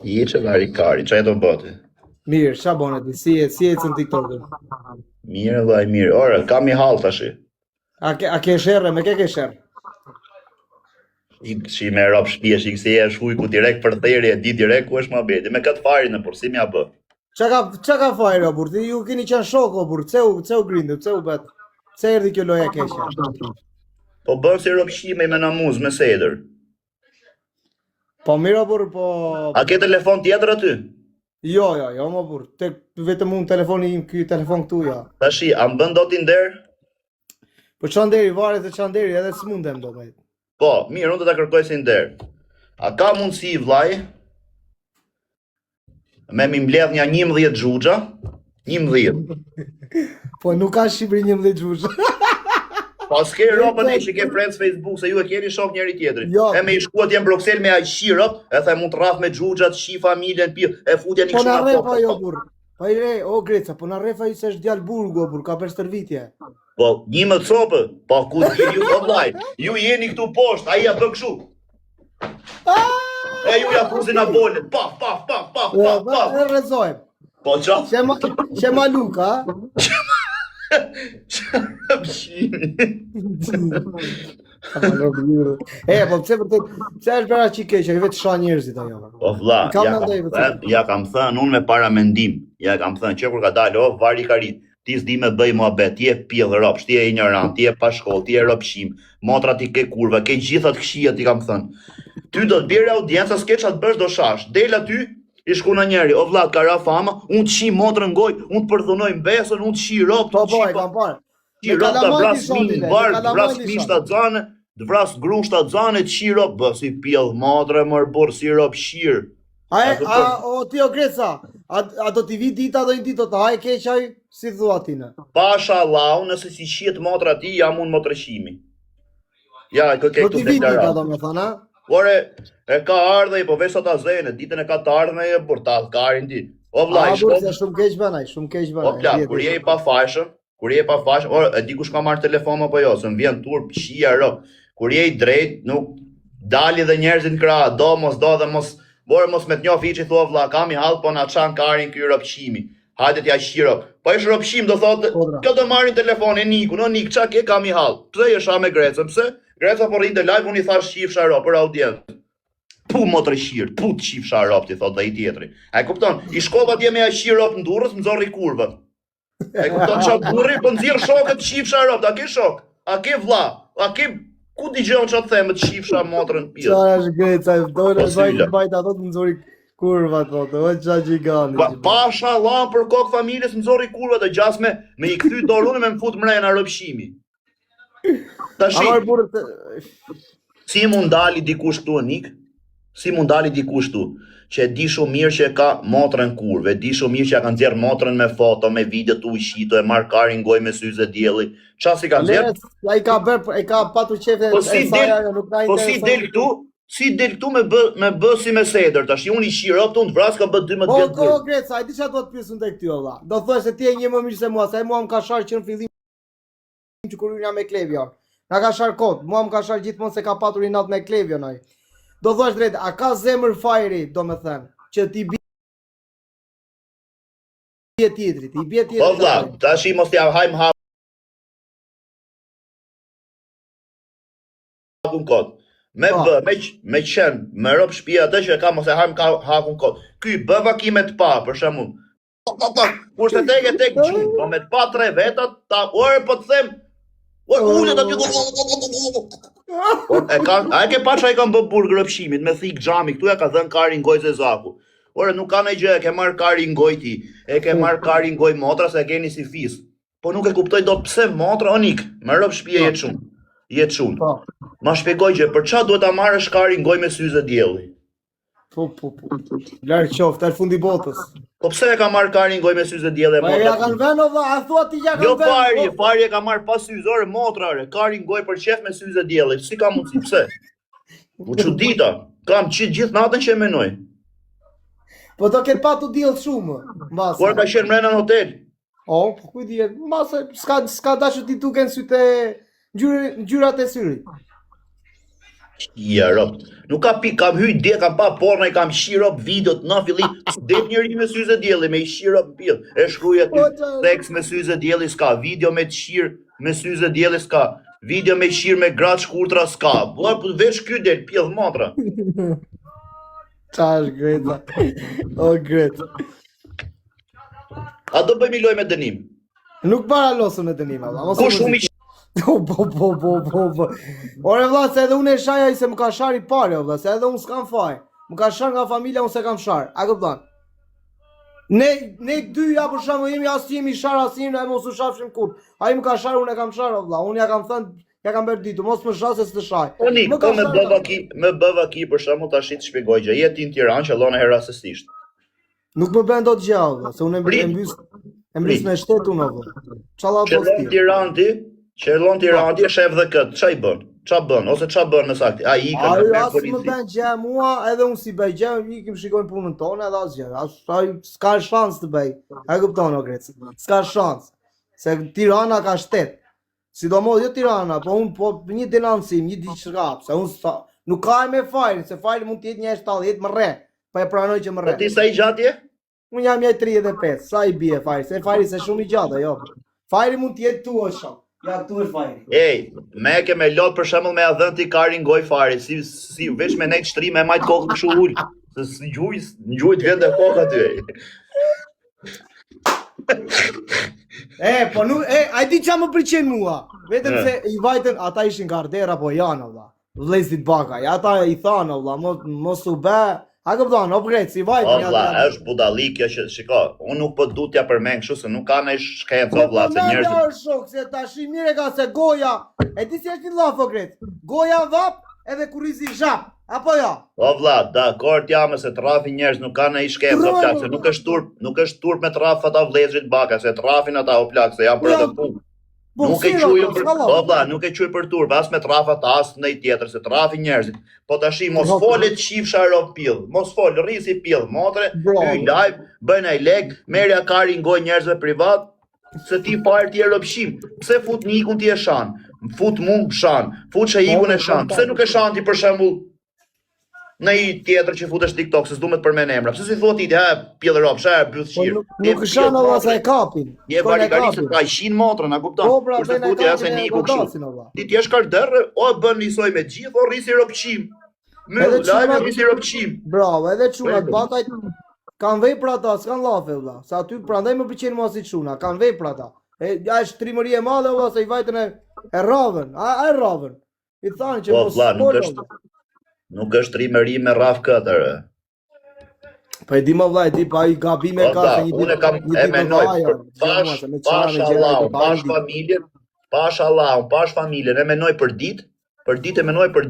Je që vari kari, qa e do bëti? Mirë, ç'a bën ti? Si e cën TikTokun? Mirë vllai, mirë. Ora, kam i hall tash. A ke sherrë, me ke sherrë? Si me rap shpiesh, i se e shujku direkt për theri, e di direkt ku është mohabeti. Me këtë farin e por si m'ja bë. Ç'a ka fajra o burr? Ti ju keni qenë shok o burr. Pse u grindu? Pse u bet? Pse erdhi kjo loja keqe? Po bën si ropshime me namuz, me seder. Po mirë o burr, po A ke telefon tjetër aty? jo, më burr. Tek vetëm unë telefoni im, ky telefon këtu ja. Tashi, a më bën dot i nder? Po çanderi varet se çanderi, edhe s'mundem do me. Po, mirë, unë do ta kërkoj si nder. A ka mundësi vllai? Me mi mbledh një 11 xhuxha? 11. Po nuk ka Shqipëri 11 xhuxh. Po s'ke ropën e që ke friends Facebook, se ju e keni shok njëri tjetrin. Jo. E me i shkuat jem Bruxelles me aq shirop, e the mund të rraf me xhuxhat, shi familjen, pi, e futja një Po na kështu rrefa jo burr. Po i re, o Greca, po na rrefa i se është djalë burgo burr, ka për stërvitje. Po, një më copë, po ku ti ju online, ju jeni këtu poshtë, ai ja bën kështu. E ju ja fuzin a bolet, paf. E rrezojmë. Po qa? Shema Luka, po pse vërtet, pse është bëra çike që vetë shoh njerëzit ajo. Po vlla, ja kam thënë unë me paramendim. Ja kam thënë që kur ka dalë, o vari ka rit. Ti s'di me bëj muhabet, ti e pjell ropsh, ti e ignorant, ti e pa shkollë, ti e ropshim, motra ti ke kurva, ke gjithat këshia ti kam thënë. Ty do të bjerë audienca, s'ke qa të bësh do shash. Del aty, i shku në njeri, o vlla, ka ra fama, unë të shi motrën ngoj, unë të përdhunoj mbesën, unë të shi ropë, Po e kam parë. Ti rop të vras fmin, të vras fmin shtatzane, të vras grun shtatzane, të shi ropë, bë si pjell motrë, mërë borë si ropë shirë. O ti o Greca, a do t'i vi dita do një ditë do të haj keqaj, si thua ti në? Pasha lau, nëse si shiet motra ti, jam unë motrëshimi. Ja, këtë Do t'i vi dita do me thana? Ore, e ka ardhe, po veç ta zene, ditën e ka të ardhe e për ta karin ti. O vlla, i shkop. Shumë keq banaj, shumë keq banaj. O vlla, kur je i pa fashëm, ore, e di kush ka marrë telefon apo jo, se më vjen turp, shia ro. Kur je i drejt, nuk dali dhe njerëzit në krah, do dhe mos, mos me të njoh fiçi thua vlla, kam i hall, po na çan karin ky ropshimi. Hajde t'ja shiro. Po ish ropshim do thotë, kjo do marrin telefonin Nikun, o Nik, çka ke kam i hall. Pse je sha me Grecën? Pse? Greca po rrinte live, unë i thash shifsha ro për audiencë. Pu motrë shir, pu të shifsha rop ti thot dhe i tjetri. A e kupton? I shkova atje me aq rop në Durrës, më zorri kurvë. E kupton çfarë burri po nxirr shokët shifsha rop, a ke shok? A ke vlla? A ke ku dëgjon çfarë them të shifsha motrën pjesë? Çfarë është Greca, dole vajt ato të nxorri kurva thotë, o ç'a gjigani. Pasha Allah për kokë familjes më zorri kurva të gjas me i kthy dorën me më fut mrena ropshimi. Tashi. Si mund dali dikush këtu Nik? Si mund dali dikush këtu që e di shumë mirë që e ka motrën kurve, di shumë mirë që ja ka nxjerr motrën me foto, me video të ushito, e marr karin goj me syze dielli. Çfarë si ka nxjerr? Ai ka patur çefe e saj ajo nuk na intereson. Po si del këtu? Si del këtu me bë si me seder, tash unë i shirop unë të vras ka bë 12 vjet. Po Greca, ai di çfarë do të pyesun tek ty valla. Do thosh se ti je një më mirë se mua, se mua më ka sharë që në fillim që kur unë jam me Klevion. Na ka sharë kot, mua më ka sharë gjithmonë se ka patur i natë me Klevion ai. Do thosh drejt, a ka zemër fajri, do me thënë, që ti bie tjetrit, i bie tjetrit. Po vlla, tash i mos t'ja hajm hakun kot. Me qen, me rob shtëpia atë që ka mos e hajm hakun kot. Ky bë vakime të pa, për shembull. Kur të tek gjumë, po me të pa 3 vetat, ore po të them, ullet aty. A e ke pa që a i kam bë burg rëpshimit, me thik xhami, këtu ja ka dhënë karin goj Zezaku. Ore nuk ka në gjë, e ke marrë karin goj ti, e ke marrë karin goj motra, se e keni si fis. Po nuk e kuptoj do pse motra, o Nik, me rëp shpije jetë shumë. Ma shpjegoj që për qa duhet ta marrësh karin goj me syze dielli? Po. Larg qoftë, al fundi botës. Po pse e ka marrë karin goj me syze dielli e motra? Po ja kanë vënë valla, a thua ti ja kanë vënë? Jo pari e ka marrë pas syzore motrare, karin goj për qef me syze dielli. Si ka mundsi pse? U çudita, kam gjithë natën që e menoj. Po do ketë patu diell shumë, mbas. Kur ka qenë mrena në hotel? Po ku di, mbas s'ka dashur ti duken sytë ngjyrat e syrit. Shirop. Nuk kam hyj dje, kam pa porna, i kam shirop videot në fillim. Det njëri me syze djeli, me i shirop pjell. E shkruaj aty, seks me syze djeli s'ka, video me të shir me syze djeli s'ka, video me shir me gratë shkurtra s'ka. Bua, veç ky del pjell motra. Qa është Greta? O Greta. A do bëjmë loj me dënim? Nuk para losën me dënim, valla. Ku shumë i Po. Ore vlla, se edhe unë e shaj ai se më ka shar i pare, vlla, se edhe unë s'kam faj. Më ka shar nga familja, unë se kam shar. A kupton? Ne dy ja për shembull jemi as jemi shar as jemi, ai mos u shafshim kur. Ai më ka shar, unë e kam shar, vlla. Unë ja kam thënë, ja kam bërë ditë, mos më shas se s'të shaj. Unik, ko me bëva ki për shembull tash të shpjegoj gjë. Je ti në Tiranë që llonë herë rastësisht. Nuk më bën dot gjë, vlla, se unë e mbys me shtetun, vlla. Çalla pozitiv. Tiranë ti, Qërlon Tiranë ti e shef dhe këtë, qa i bën? Qa bën? Ose qa bën në sakti? A i ikën me polici? Asë më bën gjë mua, edhe unë si bëj gjë, ikim shikojnë punën tonë edhe asë gjë. S'ka shans të bëj. A kupton o Greci? S'ka shans. Se Tirana ka shtet. Sidomos jo Tirana, po unë po një denansim, një diçka, se unë nuk ka me fajrin, se fajri mund të jetë një 70 më rre. Po e pranoj që më rre. Po ti sa i gjatë je? Unë jam 35, sa i bie fajri? Se fajri se shumë i gjatë, jo. Fajri mund të jetë tu o shumë. Ja, këtu është fajri. Ej, me ke me lot për shembull me adhën ti karin goj fari, si veç me nejt shtri me majt kokën kështu ul. Se ngjujt vjen dhe koka aty. Po nuk, ai di çfarë më pëlqen mua. Vetëm se i vajtën ata ishin gardera po janë valla. Vëllezit Bakaj, ata i thanë valla, mos u bë. A kupton, o Greci, i vajtën ja. Valla, është budallik kjo që shiko, unë nuk po du t'ja përmend kështu se nuk ka ne shkencë o vlla, se njerëzit. Po shok, se tash i mire ka se goja. E di si është një llaf o Greci. Goja vap edhe kurrizi zhap. Apo jo? O vlla, dakord jam se trafi njerëz nuk ka ne shkencë o plak, se nuk është turp me traf ata vëllezrit Baka, se trafin ata o plak, se janë për atë punë. Nuk e quaj për valla, nuk e quaj për turp, as me trafa ta as ndaj tjetër, se trafi njerëzit. Po tash mos folet qifsha ro pill, mos fol rrisi pill, motre, hy live, bëjnë ai leg, merja kari ngoj njerëzve privat, se ti parë ti e ropshim. Pse fut nikun ti e shan? Fut mund shan, fut shejikun e shan. Pse nuk e shan ti për shembull në i tjetër që futesh TikTok, se s'du me të përmen emra. Pse si thua ti, pjellë ropë, shë, bëllë qirë. Nuk shanë alla sa e kapin. Je barikari se ka i shinë motrën, a kupton? Kurse futi ase një kështu. Ti t'jesh karderë, o bën njësoj me gjithë, o rrisi ropëqim. Mëllë, lajme rrisi ropëqim. Bravo, edhe qunat, bataj, kanë vej për ata, s'kan lafe, vla. Sa aty, prandaj më pëqenë ma si quna, kanë vej për ata. Ja është trimëri e madhe, vla, se i vajtën e ravën, a e ravën. I thanë që mos nuk është trimëri me raf këtër. Po e di më vla, e di pa i gabime ka se një unë kam e menoj, pash familjen, e menoj për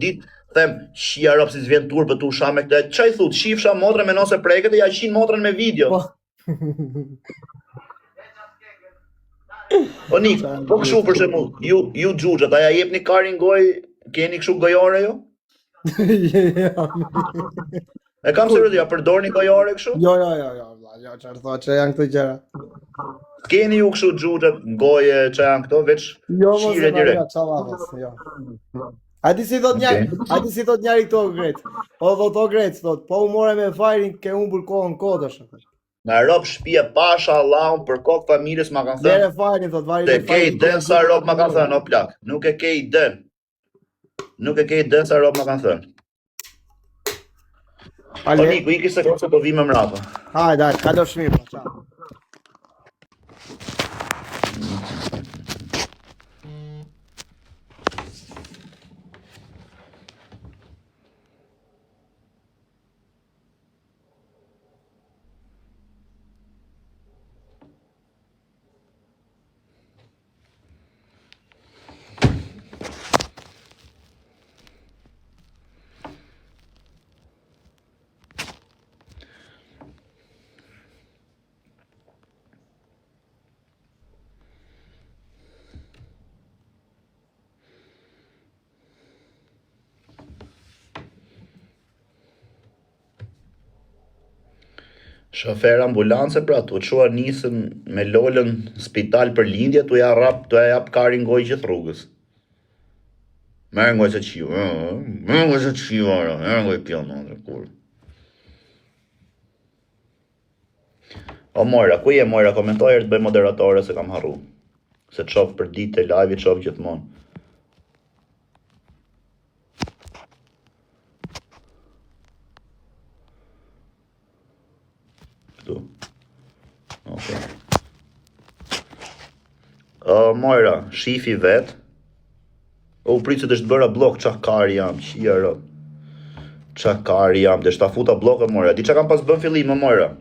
dit, them, shia ropë si s'vjen turpë të usha me këtë, qaj thut, shifsha motre me nose preket e ja shin motrën me video. O Nik, po këshu për shemull, ju gjugja, ta ja jep një karin goj, keni këshu gojore jo? E kam sërët, ja përdor një gojore këshu? Jo, qërë tha që janë këtë gjera. Keni ju këshu gjugja, goje që janë këto, veç shire dire? Jo. A di si thot njari këto Grec? Po thot o Grec, po u more me fajrin ke unë për kohën kodësh. Nga ropë shpia pasha Allahun për kokë familjes ma kanë thënë. Dere fajrin, thot vari dhe kej den sa ropë ma kanë thënë, o plak. Nuk e kej den. Nuk e kej den sa ropë ma kanë thënë. Po Niku, iki se këse po vime mrapa. Hajde, kalo shmirë, ciao. Shofer ambulance pra, tu qua nisën me Lolën spital për lindje, tu ja jap karin goj gjithë rrugës. Merë ngoj se qiva, merë ngoj se qiva, merë ngoj pjellë në kur. O Mojra, ku je Mojra, komentojer të bëj moderatore se kam harru. Se të shofë për ditë të live, të shofë gjithmonë. Këtu. Okay. Mojra, shifi vet. O pritë se të shtë bëra blok, qa kari jam, qia rë. Qa kari jam, dhe shta futa blokë, Mojra. Di qa kam pas bën fillim, Mojra.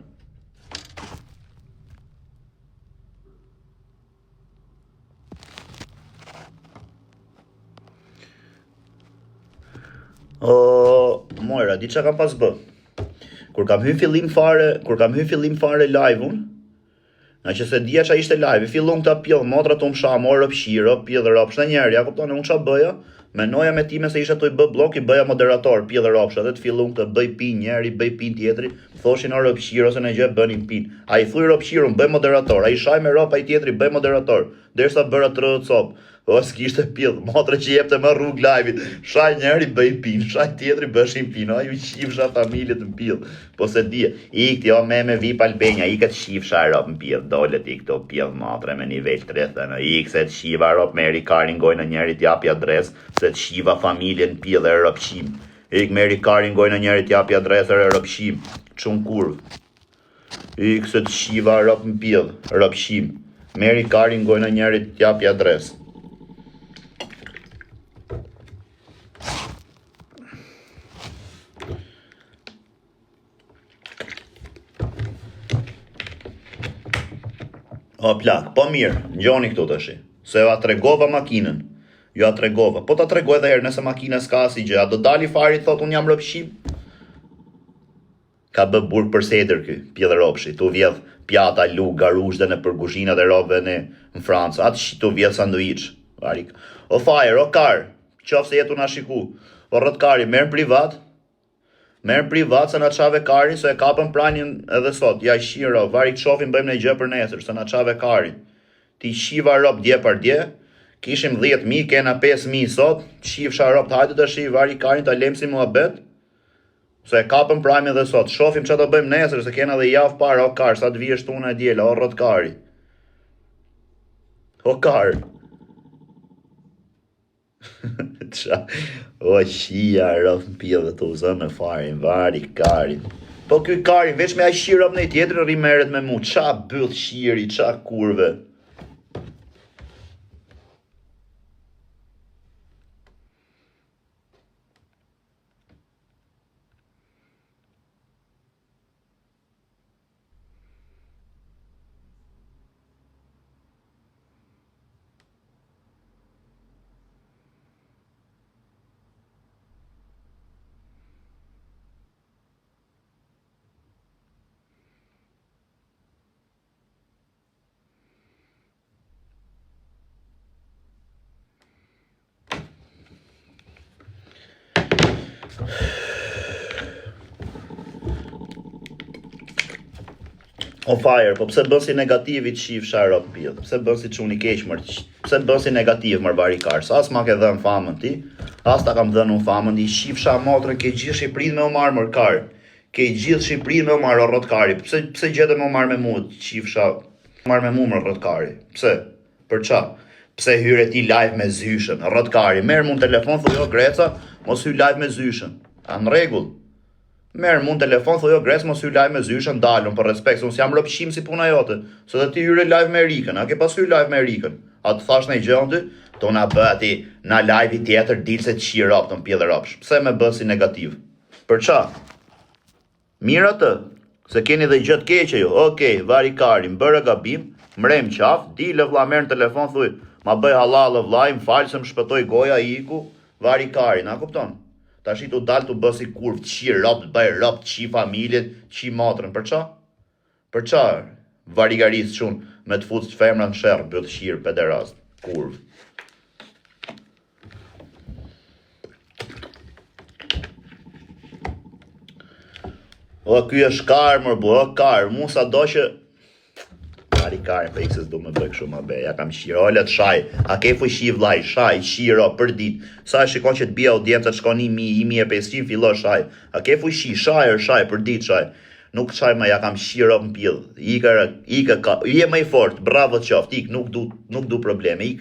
Mojra, di qa kam pas bë. Kur kam hyn fillim fare live-un, nga që se dija qa ishte live, fillon këta pjellë, motra të më sha, morë pshirë, pjellë ropsh në njerë, ja kuptone, unë qa bëja, menoja me time se isha të i bë blok, i bëja moderator, pjellë ropsh, edhe të fillon këtë bëj pin njeri, bëj pin tjetri, thoshin o ropshirë, ose në gjë bënin pin. A i thuj ropshirën, bëj moderator, a i shaj me rop, a i tjetri, bëj moderator, derisa bëra të rëdhë copë. O, s'kishte pjellë, motre që jepte më rrug live-it, shaj njeri bëj pin, shaj tjetri bëshin pin, a ju shifsha familjet në pjellë, po se dje, ikti o me vip Albania, i këtë shifsha rop në pjellë, dole ti këto pjellë motre me nivel 30, ik se të shiva rop me Rikarin gojnë njeri t'japi adres, se të shiva familje në pjellë e ropshim, ik me Rikarin gojnë njeri t'japi adres e ropshim, qënë kurvë, ik se të shiva rop në pjellë, ropshim, me Rikarin gojnë njeri t'japi adres. O plak, po mirë, njoni këtu të shi, se ja tregova makinën, jo a tregova, po ta tregoj dhe herë nëse makina s'ka si gjë, a do dali fari thot unë jam rëpshim? Ka bë burg për seder ky, pjellë ropshi, tu vjedh pjata, luk, garush dhe në përguzhinat e robëve në Francë, atë shi tu vjedh sanduiç, varik. O fire, o kar, qof se jetu na shiku, o rrët kari, merë në privat se na qave karin, se e kapën pranin edhe sot, ja shiro, varik qofin bëjmë në gjë për nesër, se na qave karin. Ti shiva rop dje për dje, kishim 10.000, kena 5.000 sot, shifsha rop të hajtë të shi, varik karin të lemsi mua bet, se e kapën pranin edhe sot, shofim që të bëjmë nesër, se kena dhe javë para, o kar, sa të vjesht unë e djela, o rrët kari. O kar. O shia rëf në pjellë të uzën në farin, vari karin. Po këj karin, veç me a shirë në i tjetër rimeret me mu, qa bëth shiri, qa kurve. O fire, po pse bën si negativit shif sharop pjell, pse bën si çuni keq mërë, pse bën si negativ mërë barikar, sa as ma ke dhënë famën ti, as ta kam dhënë unë famën ti, shif sha motrën, ke gjithë Shqipërinë me u marë mërë kar, ke gjithë Shqipërinë me u marë o rrët kari, pse gjete me u marë me mu, shif sha, marë me mu mërë rrët kari, pse, për qa, pse hyre ti live me zyshën, rrët kari, merë mu në telefon, thujo Greca, mos hy live me zyshën, a në regull. Merë mund telefon, thojo Gres, mos hy live me zyshën, dalën, për respekt, se unë s'jam rëpshim si puna jote, se dhe ti hyre live me Erikën, a ke pas hy live me Erikën, a të thash në i gjënë ty, to na bë ati, na live i tjetër, dilë se të qi rap, të m'pjellë rapsh, pse me bë si negativ, për qa? Mira të, se keni dhe gjët keqe jo, okej, vari karim, bërë gabim, mrem qaf, dilë vla merë në telefon, thuj, ma bëj halal vla, im falë se më shpëtoj goja iku, vari karin, a kupton? Ta shi tu dalë tu bësi kurv, qi rap, bëj rap, qi familjet, qi matrën, për qa? Për qa? Varigaris qunë, me të futë femra në shërë, bëtë shirë, pederast, kurv. O, ky është karë, mërë bu, o, karë, mu sa do që... Ari kare, për ikse s'du me bëj kështu më be. Ja kam shira, olet shaj. A ke fuqi vllai, shaj, shira për ditë. Sa e shikon që të bie audienca shkon 1500 fillo shaj. A ke fuqi, shaj për ditë shaj. Nuk shaj më, ja kam shira në pill. Je më i fort, bravo qoft, ik, nuk du probleme. Ik,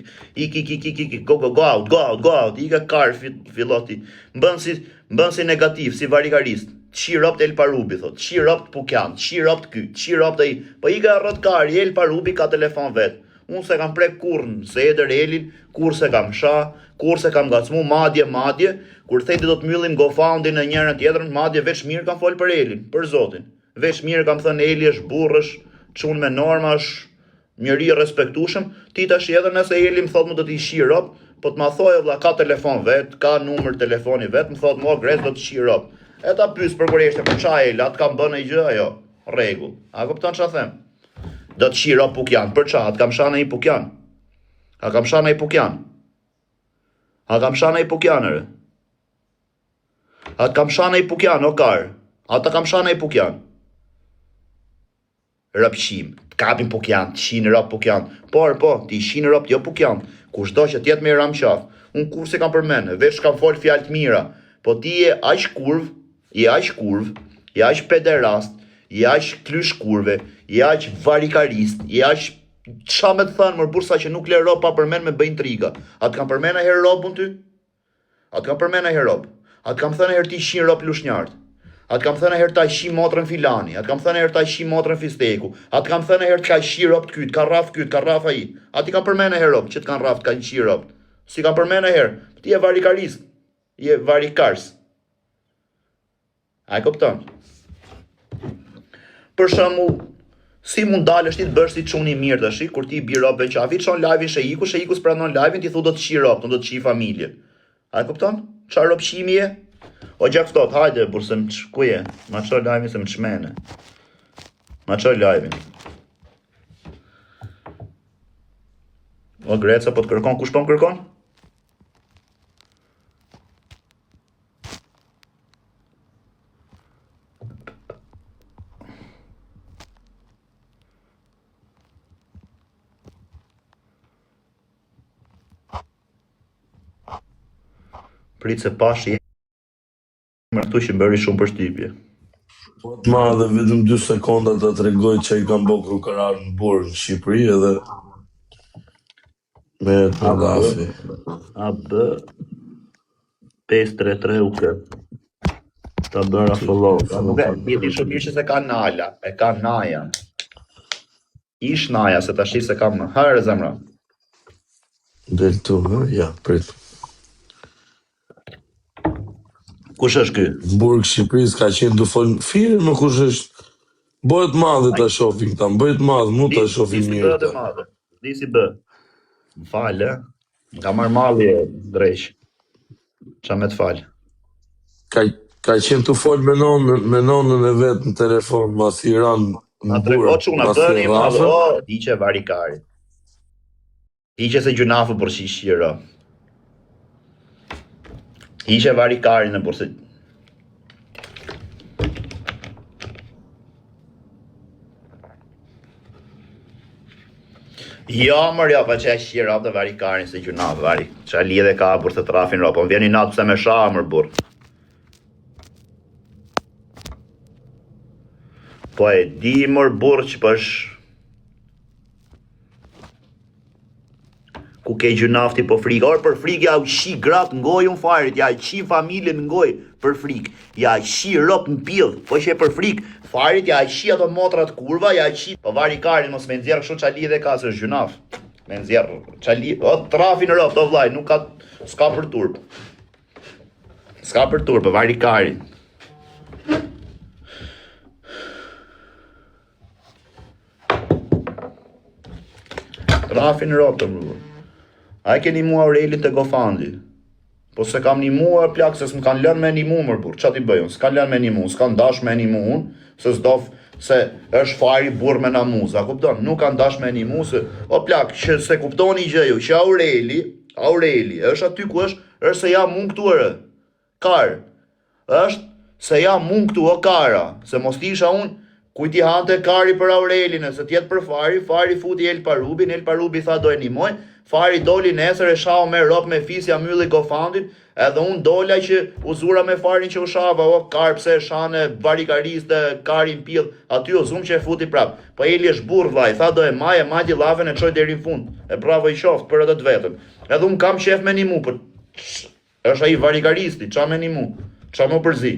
go out. Ika kar filloti. Mbën si negativ, si varikarist. Qirop të El Parubi, thot, qirop të Pukjan, qirop të ky, qirop të i, po i ka rrët kari, El Parubi ka telefon vetë, unë se kam prek kurën, se edër Elin, kur se kam sha, kur se kam gacmu, madje, kur thejti do të mbyllim GoFundin e njërën tjetërën, madje veç mirë kam folë për Elin, për Zotin, veç mirë kam thënë Eli është burrësh, çun me norma është njëri respektushëm, ti tash edhe nëse Eli më thot më do t'i qirop, po të ma thojë vlla ka telefon vetë, ka numër telefoni vetë, më thot mo gres do të qirop. E ta pys për kureshte, për qa e atë kam bënë i gjë, ajo, regull. A kupton qa them? Do të shiro Pukjan, për qa, atë kam shana i Pukjan. A kam shana i Pukjan? Atë kam shana i Pukjan, o karë. Atë kam shana i Pukjan. Rëpshim, të kapin Pukjan, të shinë rëp Pukjan. Po, ti shinë rëp, jo Pukjan. Kushdo që tjetë me i ram qaf. Unë kur se kam përmenë, veç kam folë fjalë të mira. Po ti je aq kurv, je aq pederast, je aq klysh kurve, je aq varikarist, je aq qa me të thënë mërë bursa që nuk le rob pa përmen me bëjnë triga. Atë kam përmen e herë robën ty? Atë kam përmen e herë rob. Atë kam thënë e herë ti shinë rob lushnjartë. Atë kam thënë e herë ta shi motrën filani. Atë kam thënë e herë ta shi motrën fisteku. Atë kam thënë e herë të ka shi rob të kyt, ka raf a i. Atë kam përmen e herë rob, që të kanë raf të kanë shi rob. Si kam përmen e herë, ti je varikarist. Je varikars. A e kupton? Për shembull, si mund dalësh ti të bësh si çuni mirë tash, kur ti bi rob në qafi, çon live-in Shehiku s'pranon live-in, ti thu do të qi rob, do të qi familje. A e kupton? Çfarë robshimi je? O gjak ftoht, hajde, burse ku je? Ma çoj live-in se më çmene. Ma çoj live-in. O Greca po të kërkon, kush po më kërkon? Prit se pashi më këtu që bëri shumë përshtypje. Ma dhe vetëm 2 sekonda të tregoj që i kam bëu krukarar në Burg në Shqipëri edhe me të dafi. AB 533 UK. Ta bëra follow. Jeti shumë mirë që se ka nala, e ka naja. Ish naja, se tash se kam herë zemra. Del tu, ja, prit. Kush është ky? Burg Shqipërisë ka qenë du fol fire më kush është. Bëhet madhe ta shohim këta, bëhet madh, mund ta shohim mirë. Di si bë. Më fal, nga marr malli drejsh. Qa me të fal. Ka qenë tu fol me nonën e vet në telefon, mas i ran në Burg. Bëni madhe, di që varikari. Di që se gjunafë për shishira. Ishe varikari në burse. Jo, mërja, pa që e shqirë rap dhe varikarin se gjuna, vari. Që e lidhe ka burse të rafin rap, po më vjeni natë pëse me sha, mër burë. Po e di mër burë që pësh ku ke gjunafti po frikë, orë për frikë ja u qi gratë ngoj unë farit, ja qi familjen ngoj për frikë, ja qi rop në pillë, po që e për frikë, farit ja qi ato motrat kurva, ja qi, po varikarin mos me nxjerë kështu qa lidhe ka, se është gjunaf, me nxjerë, qa lidhe, o trafin rop, to vlaj, nuk ka, s'ka për turp, varikarin. Trafin rop të mërë. A e keni mua Aurelin të GoFundi? Po se kam një mua plak se s'm kanë lënë me një mu mërë burë, qa ti bëjon? S'kan lënë me një mu, s'kan dash me një mu unë, se s'dof se është fari burë me namuz, a kupton? Nuk kanë dash me një mu, se, o plak, që se kuptoni gjëju, që Aureli, është aty ku është se ja mund këtu ere, karë, është se ja mund këtu o kara, se mos t'isha unë, Kujt i hante Kari për Aurelin, se tjetë për Fari futi El Parubin tha do e nimoj, Fari doli nesër e shau me rop me fisja mylli gofandin, edhe unë dola që u zura me Farin që u shava, o Kar pse shane varikaris dhe Karin pidh, aty u zum që e futi prap. Po Eli është burr vllai, tha do e majti llafen e çoj deri në fund. E bravo i qoftë për atë vetëm. Edhe unë kam qef me nimu, po është ai varikaristi, ça me nimu, ça më përzi.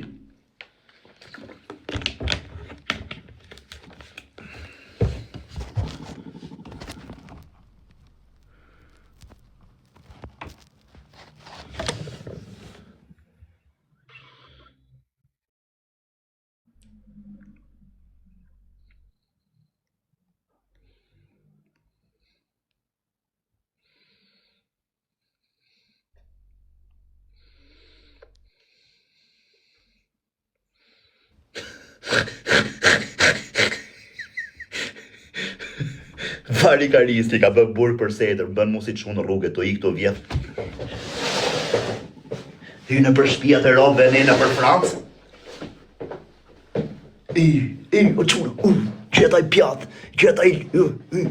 Varikaristi ka bë burr për setër, bën mu si çun rrugë to i këto vjet. Hynë për shtëpiat e robëve nëna për Francë. O çuna, gjetaj pjat,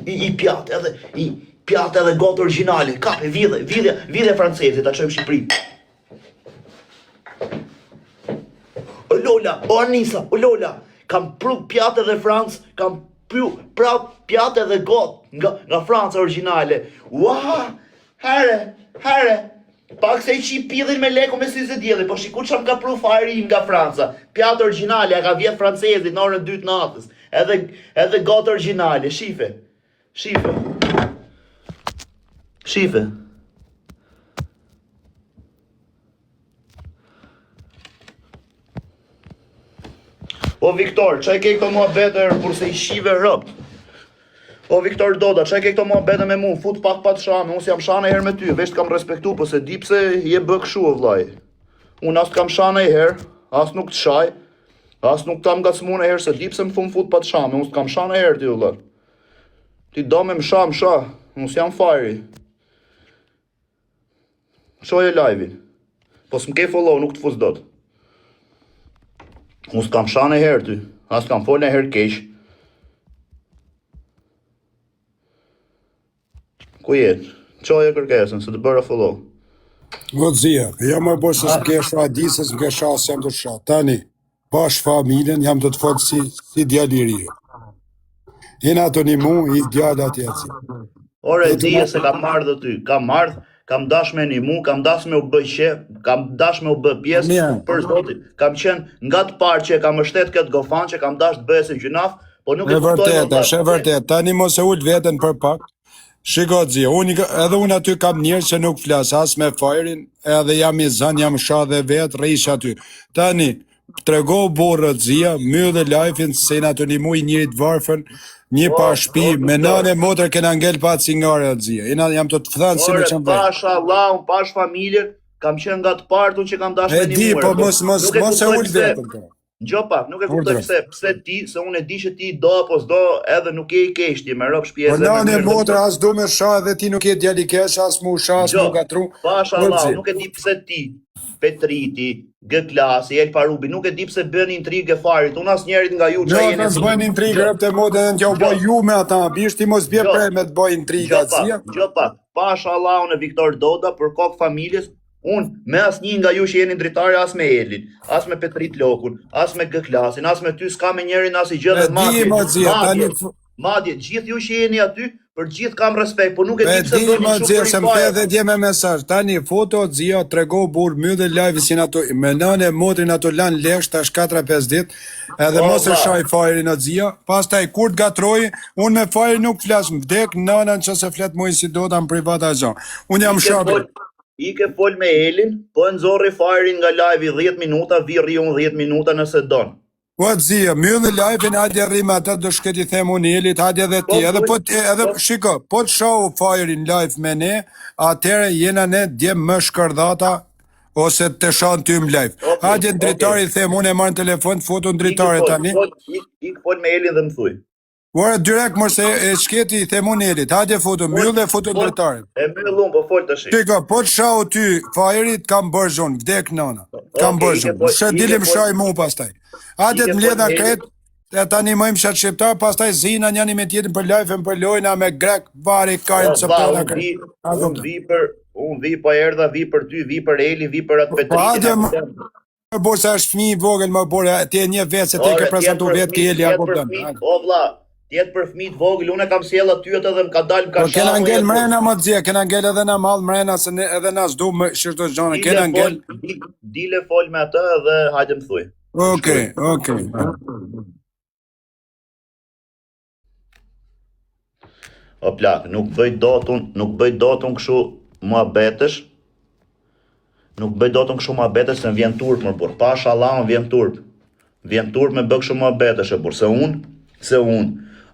i pjat edhe gotë origjinale, kape vidhe franceze ta çojmë në Shqipëri. O Lola, o Anisa, o Lola, kam pru pjat edhe Francë, kam prap pjat edhe gotë nga Franca origjinale. Ua, here, pak se i qi pidhin me leku me syze djeli, po shiku që ka pru Fari im nga Franca. Pjat origjinale, ka vjet francezit në orën 2 natës, edhe gotë origjinale, shife. O Viktor, çaj ke këto muhabete kurse i shive rrobt? O Viktor Doda, çaj ke këto muhabete me mu, fut pak pat shame, unë s'jam shane herë me ty, veç t'kam respektu, po se di pse je bë kështu o vllai. Unë as t'kam shane herë, as nuk t'shaj, as nuk t'am ngacmu në herë, se di pse më thun fut pat shame, unë s'kam shane herë ti o vllai. Ti do me msha, unë s'jam fari. Shoje live-in. Po s'mke follow, nuk t'fus dot. Unë s'kam shane herë ty, as s'kam folë herë keq. Ku jetë? Qoje kërkesën, se të bëra follow. Godzia, jam më bërë se s'mke shra di, se s'mke shra se jam të shra. Tani, bash familjen, jam të të folë si djalliri. Jena të një mu, i djallë atje si. Ore, dije se kam ardhë ty, kam dash me një mu, kam dash me u bë qef, kam dash me u bë pjesë, për zotin, kam qenë nga të parë që kam mështet këtë gofan, që kam dash të bëhe se gjynaf, po nuk e kuptoj më është e vërtet, tani mos e ullë veten për pak. Shiko zi, edhe unë aty kam njerë që nuk flas as me Fajrin, edhe jam i zan, jam sha dhe vetë, rejsh aty. Tani, trego borët zia, myë dhe lajfin, se në aty një muj njërit varfën, një pa shpi, me nane motër kena ngell pa cingare atë zia. Jam të të fëthanë si me qëmë vejtë. Pash Allah, unë pash familjen, kam qenë nga të partu që kam dash me një muër. E di, po mos e ullë vetën të. Gjo pak, nuk e kuptoj pse ti, se unë e di që ti do apo s'do, edhe nuk e i keshti, me rop shpjesë. Po nane motër, as do me sha, dhe ti nuk e djali kesh, as mu sha, as mu gatru. Pash Allah, nuk e di pse ti, Petriti, G-klasi, El Parubi, nuk e di pse bën intrigë Farit, unë as njerit nga ju që jeni... Jo, bëjnë intrigë, rëpte modë edhe në t'ja u bëj ju me ata, bish ti mos bje prej me t'bëj intrigë atësia. Gjo pak, pash Allah unë e Viktor Doda për kokë familjes, unë me as një nga ju që jeni dritare as me Elin, as me Petrit Lokun, as me G-klasin, as me ty s'ka me njerin as i gjithë madje, gjithë ju që jeni aty, për gjithë kam respekt, po nuk e di pse do një shumë për se më the dhe dje me mesazh. Tani foto Zia trego burr myll dhe live sin ato me nënë motrin ato lan lesh tash 4-5 ditë, edhe mos e shaj Fajrin atë Zia. Pastaj kur të gatroj, unë me Fajrin nuk flas, vdek nënën çse flet moj si do ta në privat azh. Unë jam shapë. I ke fol me Elin, po e nxorri Fajrin nga live i 10 minuta, vi rriun 10 minuta nëse don. Po Zia, myll dhe live-in hajde rrim atë do shkëti them unë Elit, hajde edhe ti, edhe shiko, po të shoh Fajrin live me ne, atëherë jena ne dje më shkërdhata ose të shohën ty në live. Hajde dritari them unë e marr në telefon foton dritare tani. Ik fol me Elin dhe më thuj. Ora direkt mos e shketi i them unë Elit, hajde foto myll dhe foto dritarin. E myllum po fol tash. Shiko, po të shoh ty Fajrit kam bërë zon, vdek nëna. Kam bërë zon. Se dilim shaj mu pastaj. Hajde të mbledha kret, E tani më imshat shqiptar, pastaj zina njani me tjetrin për lajfën, për lojna me grek, vari, kajnë, Po vlla, unë vi po erdha, vi për ty, vi për Eli, vi për atë Petritin. Bo se është fëmijë i vogël më bore, ti e një vetë se ti ke prezantu vetë ke Eli apo kupton. O vlla, tjetë për fëmijë të vogël, unë kam sjell aty atë dhe më ka dalë më ka shau. Kena ngel mrena më xhie, kena ngel edhe na mall mrena se ne edhe na s'du më shirto xhona, kena ngel. Dile fol me atë dhe hajde më thuaj. Okej. O plak, nuk bëj dotun kështu muhabetesh. Nuk bëj dotun kështu muhabetesh se më vjen turp më burr. Pashallah më vjen turp. Vjen turp me bë kështu muhabetesh e burr, se unë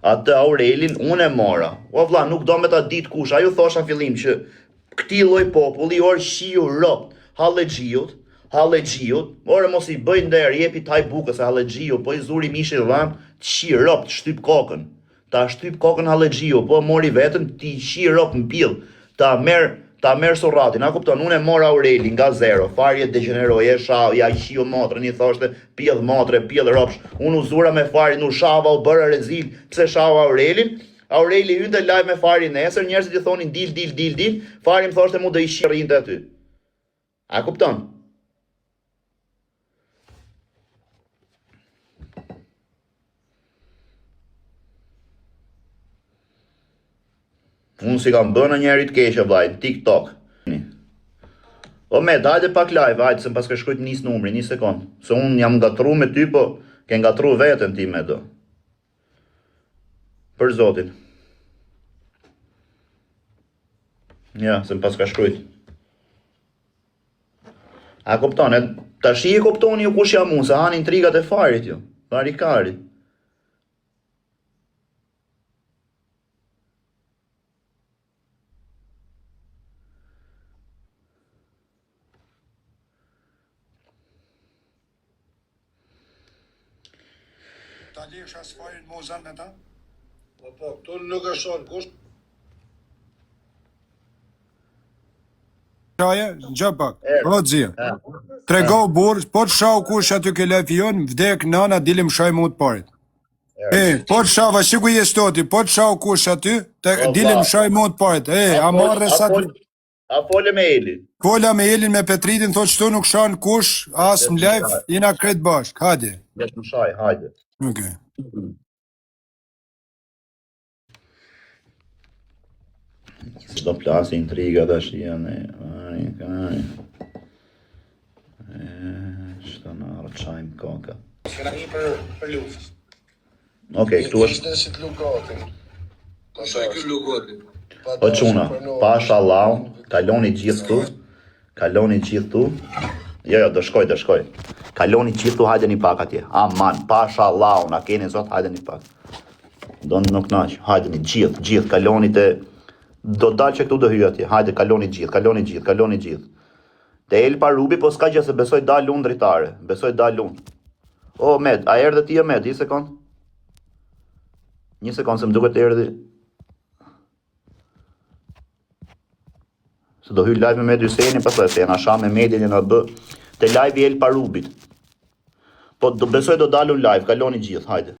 atë Aurelin unë e mora. O vlla, nuk do me ta dit kush. Ajo thosha fillim që këtij lloj populli or shiu ropt, Hallexhiut, ore mos i bëj nder, jepi taj bukës se Hallexhiu, po i zuri mishi dham, shi ropt, shtyp kokën. Ta shtyp kokën Hallexhiu, po mori vetën, ti shi ropt në pill. Ta merr sorratin, a kupton? Unë e mora Aurelin nga zero, farje degeneroi, e shau, ja i shiu motrën, i thoshte pill motre, pill ropsh. Unë u zura me farin, u shava, u bëra rezil, pse shava Aurelin? Aureli hynte live me farin nesër, njerëzit i thonin dil, fari më thoshte mu do i shirrinte aty. A kupton? Unë si kam bënë njerit keqe vllai, TikTok. O me, hajde pak live, hajde, se pas ka shkujt nis numri, 1 sekond. Se unë jam ngatru me ty, po ke ngatru veten ti me do. Për zotin. Ja, se pas ka shkujt. A kupton, tash i kuptoni ju kush jam unë, se han intrigat e farit ju, farikarit. Ta lesh as farin mozan me ta? Po, këtu nuk e shon kush. Qaje, gjë pak, o xhia. Trego burr, po të shau kush aty ke lafion, vdek nana, dilim shaj mu të parit. Po të shau, shiku je stoti, po të shau kush aty, dilim shaj mu të parit. A marrë sa të... A fole me Elin. Fola me Elin, me Petritin, thot qëtu nuk shan kush, as më live, jena kret bashk, hajde. Vesh më shaj, hajde. Okej. Se do plasi intriga dhe janë shtë në rëqajmë koka. Kena një për luft. Okej, këtu është... Ishte si të lukatin. Pasaj kjo lukatin. O quna, pasha lau, kaloni gjithë tu. Jo, do shkoj. Kaloni gjithë tu, hajde një pak atje. Aman, pasha lau, na keni zot, hajde një pak. Do në nuk naq, hajde një gjithë, kaloni të... Do dalë që këtu do hyj atje, hajde kaloni gjithë. Te El Parubi, po s'ka gjë se besoj dalë unë dritare, O, Med, a erdhe ti e Med, 1 sekond? 1 sekond, se më duket erdhi. Se do hyj live me Med Hyseni, pastaj se jena sha me Medin jena bë. Te live i El Parubit. Po do besoj do dalë unë live, kaloni gjithë, hajde.